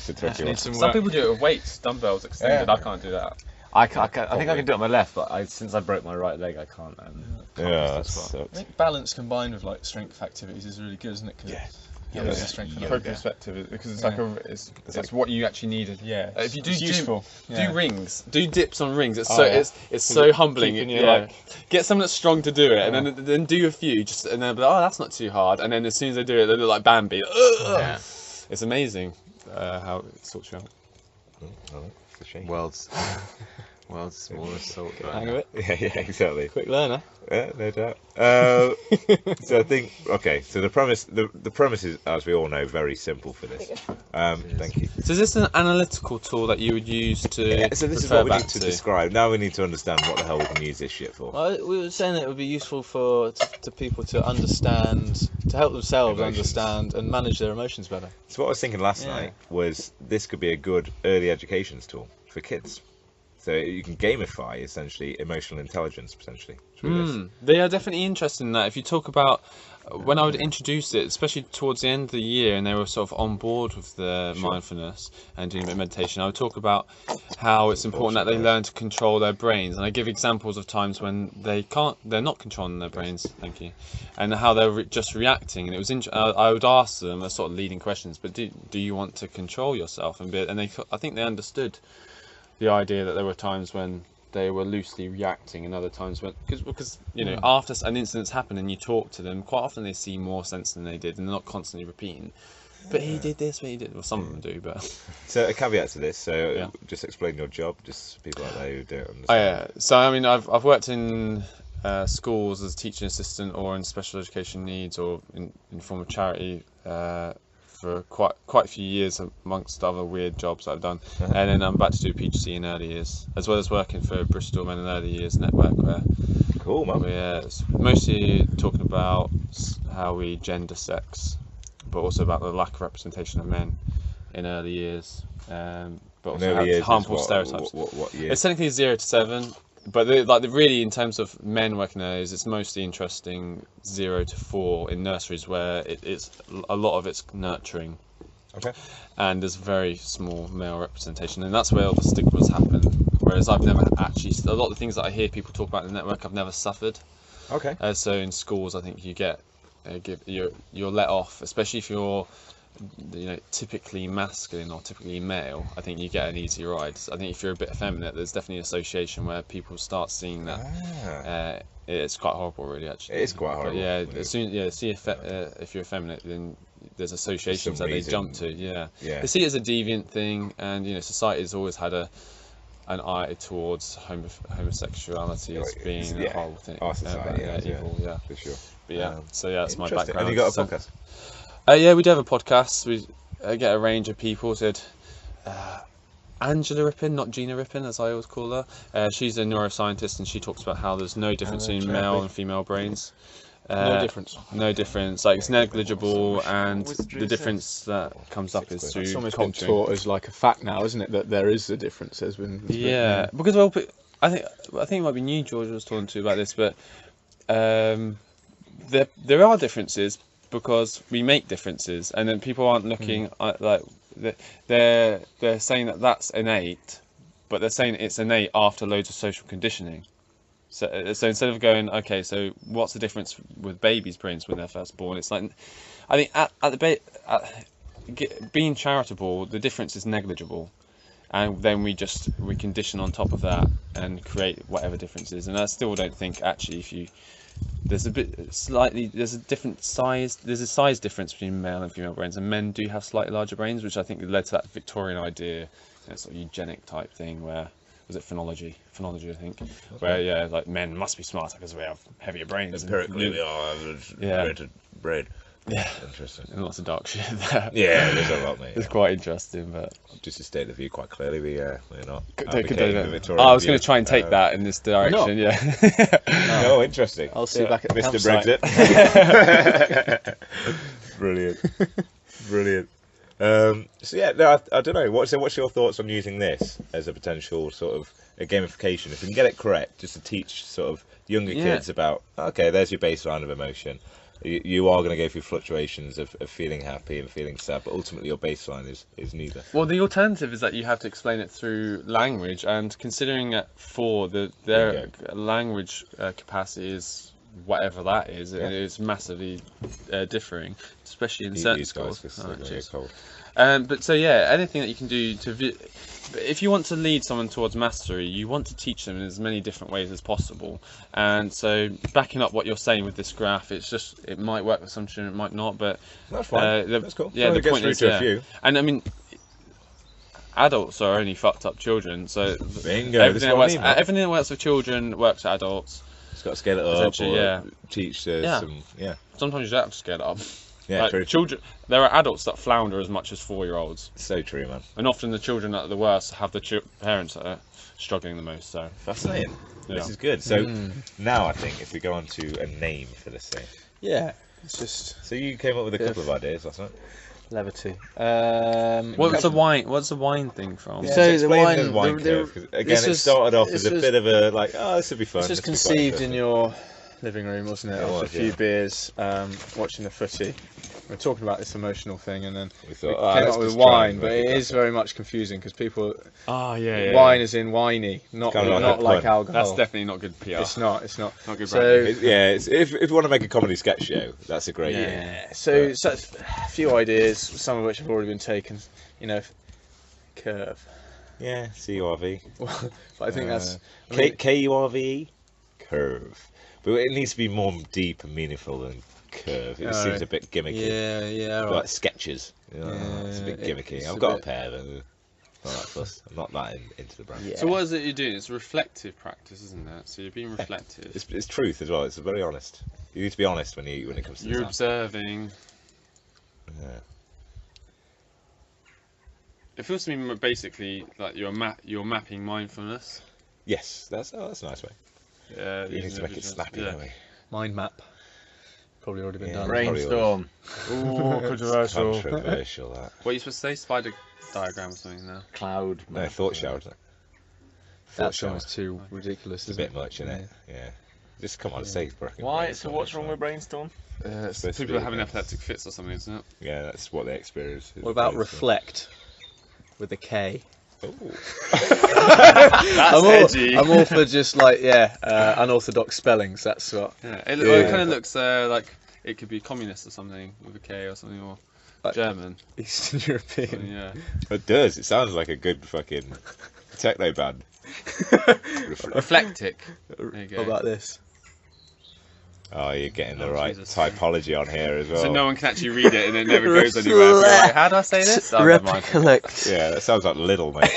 A: to trick you.
D: Some people do it with weights, dumbbells extended. I can't do that.
C: I think I can do it on my left, but since I broke my right leg, I can't.
A: Yeah, that
F: I
A: sucks.
F: think balance combined with like strength activities is really good, isn't it? 'Cause Yeah, it's strength and perspective because it's like it's what you actually needed. Yeah,
D: If you do
F: it's useful.
D: do rings, do dips on rings. It's
F: Oh,
D: so
F: yeah.
D: it's so humbling.
B: keeping you,
D: Yeah,
B: like-
D: get someone that's strong to do it, and then do a few, just and then be like, oh, that's not too hard. And then as soon as they do it, they look like Bambi. Ugh.
C: Yeah.
D: It's amazing how it sorts you out.
A: It's a shame.
C: World's smallest salt
B: Hang
C: grinder.
B: of it.
A: Yeah, exactly.
B: Quick learner.
A: Yeah, no doubt. So I think so the premise is, as we all know, very simple for this. Thank you.
D: So is this an analytical tool that you would use to
A: Yeah, so this is
D: refer
A: what we
D: back
A: need to describe. Now we need to understand what the hell we can use this shit for.
B: Well, we were saying that it would be useful to people to understand, to help themselves
A: Emotions.
B: understand and manage their emotions better.
A: So what I was thinking last
B: Yeah.
A: night was this could be a good early educations tool for kids. So you can gamify essentially emotional intelligence potentially through this.
D: They are definitely interested in that. If you talk about when I would introduce it, especially towards the end of the year, and they were sort of on board with the mindfulness and doing a bit of meditation, I would talk about how it's important that they learn to control their brains, and I give examples of times when they're not controlling their brains. Thank you, and how they're just reacting. And it was I would ask them a sort of leading questions, but do you want to control yourself? And I think they understood the idea that there were times when they were loosely reacting and other times when because after an incident's happened and you talk to them, quite often they see more sense than they did and they're not constantly repeating, but he did this, but he did, well, some of them do, but
A: So a caveat to this, so just explain your job, just people out there who don't understand.
D: so I mean I've worked in schools as a teaching assistant or in special education needs or in form of charity for quite a few years amongst other weird jobs that I've done, and then I'm about to do a PhD in early years, as well as working for Bristol Men in early years network, where
A: Cool, man.
D: it's mostly talking about how we gender sex, but also about the lack of representation of men in early years, but also
A: early
D: how
A: years is
D: harmful
A: what-
D: stereotypes.
A: What year?
D: It's technically 0 to 7, but really in terms of men working there, it's mostly interesting 0 to 4 in nurseries, where it's a lot of it's nurturing.
A: Okay.
D: And there's very small male representation, and that's where all the stigmas happen. Whereas I've never actually, a lot of the things that I hear people talk about in the network, I've never suffered.
A: Okay.
D: So in schools, I think you get you're let off, especially if you're typically masculine or typically male. I think you get an easy ride. I think if you're a bit effeminate, there's definitely an association where people start seeing that. It's quite horrible, really. Actually,
A: It is quite horrible.
D: But yeah, as soon see if you're effeminate, then there's associations that they jump to. Yeah. They see it as a deviant thing, and society's always had an eye towards homosexuality as being a horrible thing.
A: Our society,
D: evil,
A: for sure.
D: But so that's my
A: Interesting.
D: background.
A: And you got a podcast?
D: Yeah, we do have a podcast. We get a range of people. Said Angela Rippon, not Gina Rippon, as I always call her. She's a neuroscientist, and she talks about how there's no difference between male and female brains.
B: No difference.
D: No difference. Like, it's negligible, and the difference that comes up is through
B: It's almost been
D: culture.
B: taught as like a fact now, isn't it, that there is a difference? There's been
D: Yeah, because I think it might be you, George, was talking to about this, but there are differences because we make differences, and then people aren't looking at, like, they're saying that that's innate, but they're saying it's innate after loads of social conditioning. So instead of going, okay, so what's the difference with babies' brains when they're first born? It's like, I think being charitable, the difference is negligible, and then we condition on top of that and create whatever difference is. And I still don't think actually there's a different size. There's a size difference between male and female brains, and men do have slightly larger brains, which I think led to that Victorian idea, sort of eugenic type thing where. Was it phonology, I think, where like men must be smarter because we have heavier brains.
A: Empirically, we are average brain.
D: Yeah,
A: Interesting.
D: and lots of dark shit there.
A: Yeah, there's a lot, mate.
D: It's quite interesting, but
A: Just to state the view quite clearly, we're not.
D: I
A: advocating the Victorian
D: was going
A: view.
D: to try and take that in this direction. Yeah.
A: Oh, interesting.
B: I'll see you back at the
A: Mr.
B: campsite.
A: Brexit. Brilliant. So yeah, no, I don't know. What's your thoughts on using this as a potential sort of a gamification? If we can get it correct, just to teach sort of younger kids about, okay, there's your baseline of emotion. You are going to go through fluctuations of feeling happy and feeling sad, but ultimately your baseline is neither.
D: Well, the alternative is that you have to explain it through language, and considering that their language capacity is whatever that is.
A: Yeah.
D: It's massively differing, especially in certain schools.
A: Cold.
D: But so yeah, anything that you can do if you want to lead someone towards mastery, you want to teach them in as many different ways as possible. And so backing up what you're saying with this graph, it might work for some children, it might not, but
A: That's fine. That's cool.
D: Yeah, the point is,
A: a few.
D: and I mean, adults are only fucked up children, so
A: Bingo.
D: everything that works for children works for adults.
A: It's got to scale it up, or teach some.
D: Sometimes you don't have to scale it up.
A: Yeah,
D: like,
A: true.
D: Children, there are adults that flounder as much as 4-year-olds.
A: So true, man.
D: And often the children that are the worst have the parents that are struggling the most. So
A: Fascinating.
D: Yeah.
A: This is good. So now I think if we go on to a name for this thing.
B: Yeah, it's just
A: So you came up with a couple of ideas last night.
B: levity.
D: What's the wine thing from?
A: Yeah,
B: So the
A: explain
B: wine-
A: curve. 'Cause again,
B: this
A: it
B: was-
A: started off
B: this
A: as a
B: was-
A: bit of a like, oh, this would be fun.
B: This was
A: this would be quite
B: conceived in
A: interesting.
B: your living room, wasn't it?
A: It
B: After
A: was,
B: a few
A: yeah.
B: beers, watching the footy. We were talking about this emotional thing, and then
A: We
B: we
A: thought,
B: came
A: let's
B: up with
A: just try
B: wine,
A: and
B: but
A: make
B: it
A: it
B: is very much confusing because people
D: Yeah.
B: wine is in whiny, not
A: Kind of like
B: not
A: a
B: like
A: pun.
B: alcohol.
D: That's definitely not good PR.
B: It's not.
D: Not good
B: So
D: branding.
A: If you want to make a comedy sketch show, that's a great idea.
B: yeah. So a few ideas, some of which have already been taken. You know, curve.
A: Yeah, CURV.
B: But I think that's. I mean,
A: KURVE? Curve. But it needs to be more deep and meaningful than curve. It seems a bit gimmicky.
B: yeah,
A: Like
B: right.
A: sketches. It's a bit gimmicky.
B: it's
A: I've
B: a
A: got a
B: bit-
A: pair, but not that fussed. I'm not that into the brand.
B: Yeah.
D: So what is it you're doing? It's reflective practice, isn't it? So you're being reflective.
A: It's truth as well. It's very honest. You need to be honest when it comes to
D: You're
A: this.
D: observing.
A: Yeah.
D: It feels to me basically like you're mapping mindfulness.
A: Yes, that's a nice way.
D: Yeah,
A: You need to make it snappy, don't we?
B: Mindmap. Probably already been
A: Yeah,
B: done.
A: right.
C: Brainstorm.
D: Ooh, controversial.
A: Controversial that.
D: What are you supposed to say? Spider diagram or something now?
C: Cloud.
A: No,
C: map.
A: thought shower. Isn't it?
B: That's
A: Thought
B: almost too ridiculous.
A: It's a bit much, isn't it? Yeah. Just come on, say fucking
C: Why?
A: brainstorm,
C: So what's
A: it's
C: wrong
A: fine.
C: with brainstorm?
A: Supposed to
D: People
A: be
D: are having
A: okay.
D: epileptic fits or something, isn't it?
A: Yeah, that's what they experience.
B: What about reflect with a K? I'm all for just like unorthodox spellings. That's what.
D: Yeah. It kind of looks like it could be communist or something with a K or something, or
B: Like-
D: German.
B: Eastern European.
D: Yeah.
A: It does. It sounds like a good fucking techno band.
D: Reflectic. There you go.
B: What about this?
A: Oh, you're getting the
D: Oh,
A: right
D: Jesus.
A: typology on here as well.
D: So no one can actually read it and it never goes anywhere. You're like, how do I say this? Oh, never mind.
B: Recollect.
A: Yeah, that sounds like Little, mate.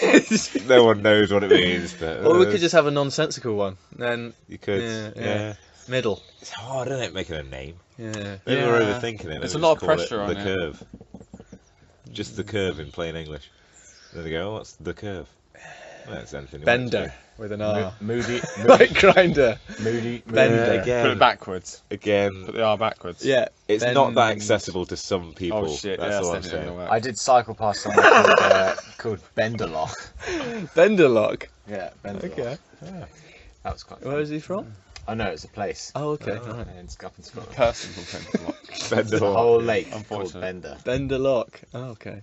A: No one knows what it means, but
B: Or we could just have a nonsensical one. Then
A: you could.
B: yeah. middle.
A: It's hard, isn't it, making a name?
B: Yeah.
A: Maybe we're overthinking it.
D: There's
A: Maybe
D: a lot
A: just
D: of
A: call
D: pressure on
A: the
D: it.
A: curve. Just the curve in plain English. There we go. What's the curve? Well, it's anything you want it to
B: Bender with an R.
C: Moody.
B: Like grinder.
C: Moody.
B: Bender.
A: be. Again,
D: Put it backwards.
A: again,
D: Put the R backwards.
B: Yeah.
A: it's not that
B: Bend.
A: accessible to some people.
D: Oh shit,
A: That's
D: yeah,
A: all I'm
D: that's definitely
A: saying.
D: gonna work.
C: I did cycle past somewhere called Benderlock.
B: Benderlock.
C: Yeah, Benderlock.
B: Okay.
C: That was quite.
B: Where
C: Fun.
B: is he from?
C: I know it's a place.
B: Oh, okay. Right.
C: And it's up in Scotland.
D: Person from Pembrokeshire.
A: Bender.
C: The whole lake called
D: Unfortunate.
C: Bender.
B: Benderlock. Oh, okay.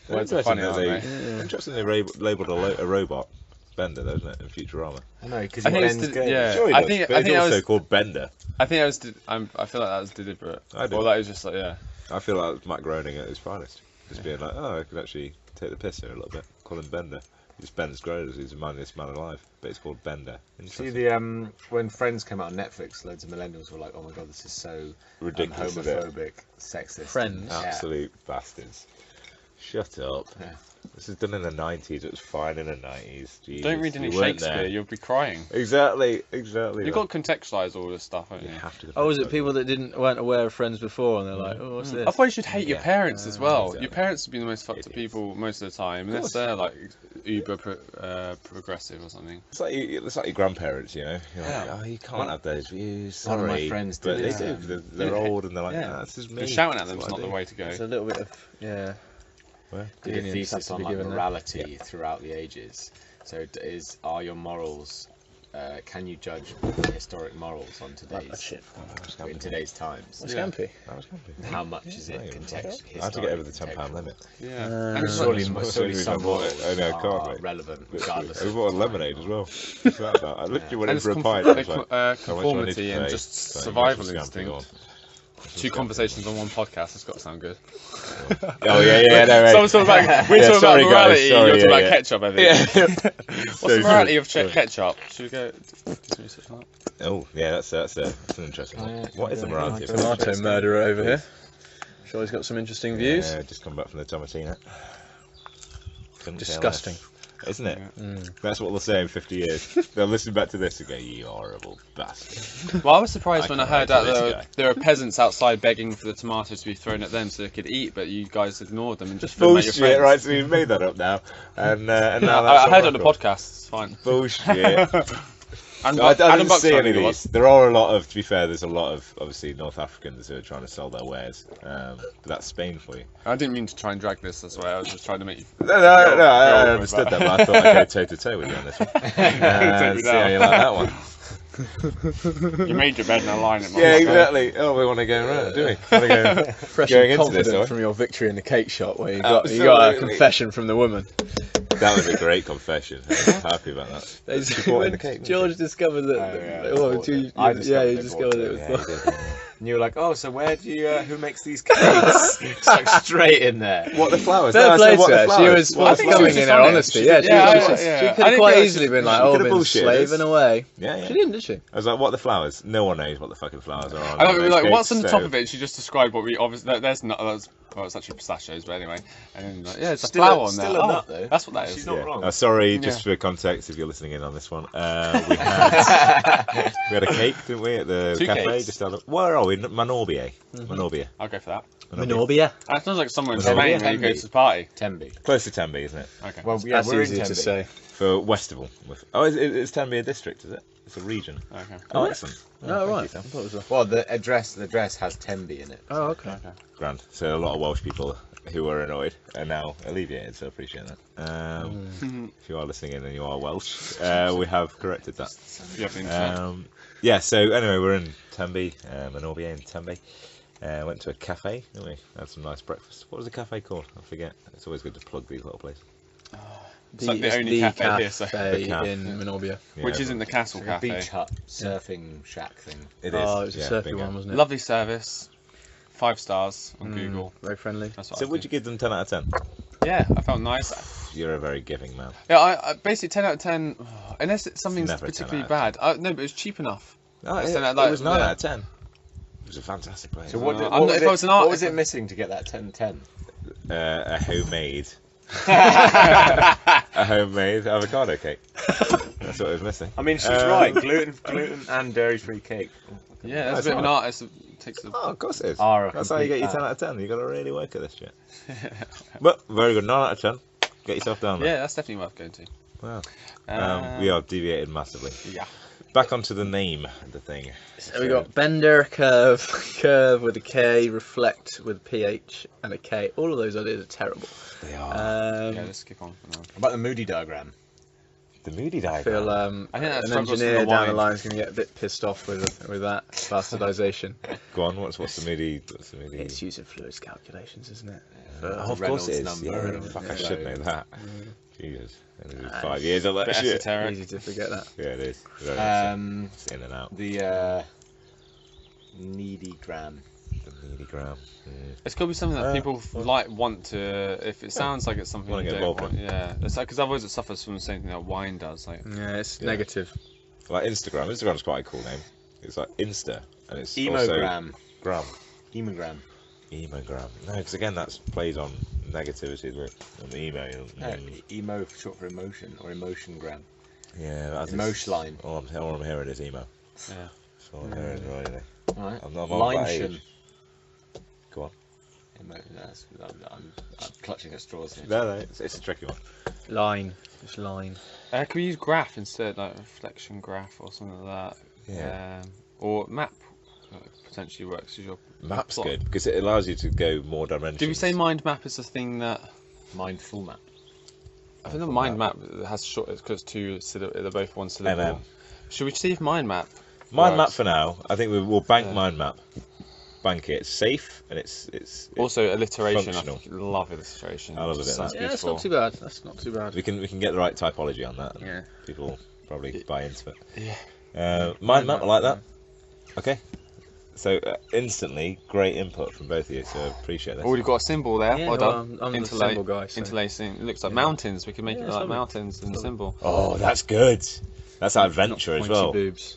D: Words are funny, aren't they?
B: Yeah.
A: Interesting they labelled a robot Bender, though, isn't it, in Futurama?
C: I know because
D: I
C: he
D: think it's
C: bends
D: the-
C: good.
D: yeah.
A: Sure he
D: I
A: does,
D: think-
A: but
D: I
A: it's
D: think I
A: also
D: was-
A: called Bender.
D: I think I was. I feel like that was deliberate.
A: I do.
D: Or that was just like, yeah.
A: I feel like Matt Groening at his finest. Just being like, oh, I could actually take the piss here a little bit. Call him Bender. He just bends grows. He's the manliest man alive. But it's called Bender.
C: See the when Friends came out on Netflix, loads of millennials were like, "Oh my god, this is so
A: Ridiculous, isn't it?
C: homophobic, sexist."
B: Friends?
C: Yeah.
A: Absolute bastards. Shut up.
C: Yeah.
A: This is done in the 90s. It was fine in the 90s. Jesus,
D: Don't read any
A: you weren't
D: Shakespeare,
A: there.
D: you'll be crying.
A: Exactly.
D: You've got to contextualise all this stuff, haven't
A: You
D: you?
A: have to.
B: Oh, was it people that weren't aware of Friends before, and they're like, oh, what's this?
D: I thought you should hate your
A: Yeah.
D: parents as well.
A: Exactly.
D: Your parents would be the most fucked up
A: Idiots.
D: people most of the time, unless they're like uber progressive or something.
A: It's like your grandparents, you know. You're like,
D: Yeah.
A: oh, you can't have those views.
C: One of my
A: Sorry,
C: friends
A: but
C: did
A: they
C: it.
A: do. They're old and they're like,
B: Yeah.
A: nah, this is me.
D: But shouting at
A: That's
D: them's
A: what I
D: not the
A: do.
D: way to go.
B: It's a little bit of
A: Where?
C: Did a
B: Lenience has
C: thesis
B: to
C: on
B: be
C: like
B: given there.
C: morality throughout the ages. So are your morals can you judge historic morals on today's in today's times?
B: Scampy.
A: That was Scampy.
C: How much is it contextual?
A: I had to get over the £10 limit.
C: Yeah, and surely some morals are relevant regardless.
A: We bought a lemonade as well. I literally went in for a pint. I was like,
D: conformity and just
A: So you
D: survival
A: got some Scampy
D: instinct. 2 conversations on one podcast. That's got to sound good.
A: Oh yeah, no, right.
D: We're talking about morality. You're talking about ketchup, I think. What's the morality of ketchup? Should we go? Research on that?
A: Oh yeah, that's an interesting one. What is the morality of
B: Tomato
A: ketchup?
B: murderer over here. Sure, he's got some interesting views.
A: Yeah, just come back from the Tomatina. Couldn't care
B: Disgusting.
A: less. Isn't it? That's what they'll say in 50 years. They'll listen back to this and go, "You horrible bastard."
D: Well, I was surprised
A: I
D: when I
A: can't
D: heard
A: wait for this
D: that
A: guy.
D: there were peasants outside begging for the tomatoes to be thrown at them so they could eat, but you guys ignored them and just filmed your
A: Bullshit,
D: friends.
A: right? So you've made that up now, and now that's
D: I heard
A: on
D: on the
A: record.
D: podcast. It's fine.
A: Bullshit.
D: And
A: I
D: Adam
A: didn't
D: Buck's
A: see
D: on
A: any of
D: it,
A: these. There are a lot of, to be fair, there's a lot of obviously North Africans who are trying to sell their wares. But that's Spain for you.
D: I didn't mean to try and drag this this way. I was just trying to make you.
A: No, I understood that, but I thought I'd go toe to toe with you on this one. And see how you like that one.
D: You made your bed and I line it.
A: Yeah, exactly. Oh, we want to go around, do we? Want to go
B: Fresh
A: going
B: and
A: into this,
B: confident
A: are we?
B: from your victory in the cake shop where you got a
A: Absolutely.
B: confession from the woman.
A: That was a great confession. I'm happy about that. She bought in the cake.
B: George discovered that.
C: I discovered
B: it.
C: it before. And you were like, oh, so where do you, who makes these cakes? It's like straight in there.
A: What the flowers?
B: Fair
A: No, I
B: play
A: said, what
B: to
A: the
B: her. She
A: flowers?
B: was
A: What the
B: forthcoming
A: flowers?
B: in her honesty. Yeah, she could have
D: I
B: quite
D: didn't
B: easily been like,
A: she
B: oh,
A: could've
B: been
A: bullshitted
B: slaving
A: us.
B: away.
A: Yeah.
B: She didn't, did she?
A: I was like, what the flowers? No one knows what the fucking flowers are on.
D: I thought we were like,
A: those
D: what's on
A: cakes,
D: the top
A: so-
D: of it? She just described what we obviously. There's not. Well, it's actually pistachios, but anyway. And then like, yeah, it's a
C: Still a-
D: flower on there.
C: still a
D: Oh,
C: nut, though.
D: that's what that is.
C: She's not wrong.
A: Sorry, just for context, if you're listening in on this one, we had a cake, didn't we, at the
D: 2
A: cafe?
D: cakes.
A: Just down the, where are we? Manorbier. Manorbier.
D: I'll go for that.
B: Manorbia.
D: That sounds like somewhere in
A: Well,
D: Spain
A: yeah,
D: when you go
C: Tembe.
D: to the party.
C: Tembe.
A: Close to Tenby, isn't it?
D: Okay.
C: Well, yeah,
B: That's
C: we're in
B: easy to
C: Tembe.
B: say.
A: For Westival. Oh, it's Tenby a district, is it? It's a region.
D: Okay.
A: Oh, excellent.
B: Oh, right.
A: Thank you,
B: I thought it was a...
C: Well, the address has Tembe in it.
B: Oh, okay.
A: Grand. So a lot of Welsh people who were annoyed are now alleviated, so I appreciate that. If you are listening in and you are Welsh, we have corrected that.
D: You have the internet.
A: Yeah, so anyway, we're in Tenby, Manorbier in Tenby. Went to a cafe, didn't we? Had some nice breakfast. What was the cafe called? I forget. It's always good to plug these little places.
D: It's like the only cafe here, so-
B: cafe
A: The cafe.
B: in Manorbia.
A: Yeah,
D: Which isn't the Castle
C: Like a
D: Cafe.
C: beach hut, surfing shack thing.
A: It is.
B: Oh, it was a
A: yeah,
B: surfy
A: bingo.
B: one, wasn't it?
D: Lovely service. 5 stars on Google.
B: Very friendly.
D: That's what
A: So
D: I
A: would you give them 10 out of 10?
D: Yeah, I felt nice.
A: You're a very giving man.
D: Yeah, I basically 10 out of 10. Unless it's something's
A: Never a 10
D: particularly
A: out
D: bad. No, but it's cheap enough.
A: No,
D: It's
A: it,
D: like-
A: it was 9
D: yeah.
A: out of 10. It was a fantastic place.
C: So what,
D: I'm
C: what,
D: not-
C: was
D: if
C: it,
D: I was an art-
C: what was it missing to get that 10-10?
A: A homemade avocado cake. That's what it was missing.
C: I mean, she's right. Gluten and dairy-free cake.
D: Yeah, that's
A: That's
D: a bit of an
A: right.
D: art. It takes a...
A: Oh, of course it is.
C: Are a
A: That's how you get your
C: complete
A: 10 out of 10. You've got to really work at this shit. But, very good. 9 out of 10. Get yourself down there.
D: Yeah, that's definitely worth going to.
A: Wow. We are deviated massively.
D: Yeah.
A: Back onto the name of the thing.
B: So we got bender, curve with a K, reflect with PH and a K. All of those ideas are terrible.
A: They are.
D: Yeah, let's skip on for now.
C: About the moody diagram.
A: The moody
B: I
A: diagram.
B: feel
D: I think that
B: an
D: struggles
B: engineer
D: with the
B: down the
D: wine.
B: line is going to get a bit pissed off with that bastardisation.
A: Go on, what's the moody? What's the moody?
B: It's using fluids calculations, isn't it?
A: Oh, of course it is.
C: Reynolds
A: Yeah,
C: number.
A: fuck, I should know that. Jesus. It was
B: Ah,
A: 5 years of that
D: Bit
A: shit.
D: esoteric.
B: Easy to forget that.
A: Yeah, it is. Very it's in and out.
C: The needy gram.
A: The moody gram.
D: It's got to be something that people want to. If it sounds like it's something
A: Wanna
D: you
A: get
D: don't
A: involved
D: want,
A: in.
D: yeah. It's like because otherwise it suffers from the same thing that wine does. Like
B: Yeah, it's
A: Yeah.
B: negative.
A: Like Instagram. Instagram's quite a cool name. It's like Insta, and it's also
C: Emogram.
A: gram.
C: Hemogram.
A: Emogram. No, because again, that plays on negativity, on the email.
C: Emo short for emotion or emotion gram.
A: Yeah, that's
C: Emotion line.
A: All I'm hearing is emo.
D: yeah.
A: That's all I'm hearing right now.
C: Alright.
A: I'm not on that
C: Limesham.
A: age. Go on.
C: I'm clutching at straws here.
A: No, it's a tricky one.
B: Line. Just line.
D: Can we use graph instead, like reflection graph or something like that?
A: Yeah.
D: Or map potentially works as your
A: Map's
D: plot.
A: good because it allows you to go more dimensions.
D: Did we say mind map is the thing that?
C: Mindful map.
D: I think the mind map has short. It's because they're both one syllable. Should we see if Mindmap?
A: Mindmap
D: works?
A: for now. I think we'll bank
D: Yeah.
A: Mindmap. Bank it. It's safe and it's
D: Also alliteration.
A: functional.
D: I love alliteration.
A: I love
D: It
A: a
D: just
A: bit of
D: sounds
A: that.
B: Yeah, that's
D: beautiful.
B: not too bad. That's not too bad.
A: we can get the right typology on that. And
B: Yeah.
A: people will probably buy into it.
D: Yeah.
A: Mindmap, I like that. Okay. So instantly, great input from both of you. So appreciate this.
D: Oh, we've got a symbol there.
B: Yeah,
D: well done.
B: I'm the symbol guy. So.
D: Interlacing. It looks like
B: Yeah.
D: mountains. We can make
B: Yeah,
D: it
B: it's
D: like
B: lovely.
D: mountains and the symbol.
A: Oh, that's good. That's adventure as
B: Pointy
A: well.
B: boobs.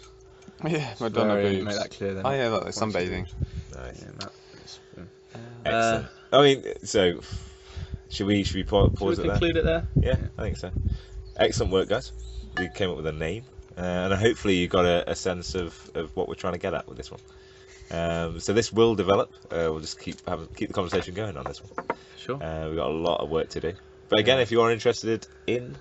D: Yeah, Madonna
B: Very-
D: boobs.
B: Make that clear then.
D: Oh yeah, like
B: Pointy
D: sunbathing.
B: boobs.
A: Nice.
B: Yeah, that is,
A: Excellent. I mean, so should we pause
B: should we
A: it there?
B: conclude it there?
A: Yeah, I think so. Excellent work, guys. We came up with a name, and hopefully you got a sense of what we're trying to get at with this one. So this will develop. We'll just keep the conversation going on this one.
B: Sure.
A: We've got a lot of work to do. But again, if you are interested in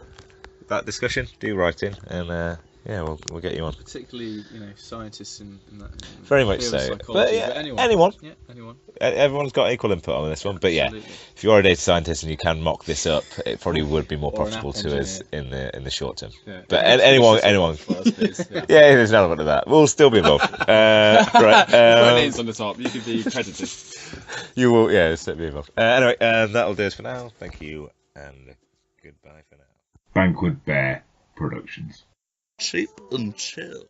A: that discussion, do write in, and yeah, we'll get you on.
B: Particularly, scientists and that. And
A: Very much
B: field of
A: so.
B: psychology,
A: But yeah,
B: anyone.
A: anyone.
B: Yeah, anyone.
A: Everyone's got equal input on this one. But yeah,
B: Absolutely.
A: if you are a data scientist and you can mock this up, it probably would be more
B: Or an
A: profitable
B: app
A: to us in the short term.
B: Yeah.
A: But
B: Yeah,
A: anyone.
B: yeah.
A: Yeah, there's an element of that. We'll still be involved. Right.
F: Put names on the top. You could be credited.
A: You will, yeah, still be involved. Anyway, that'll do us for now. Thank you, and goodbye for now.
E: Bankwood Bear Productions.
G: Cheap and chill.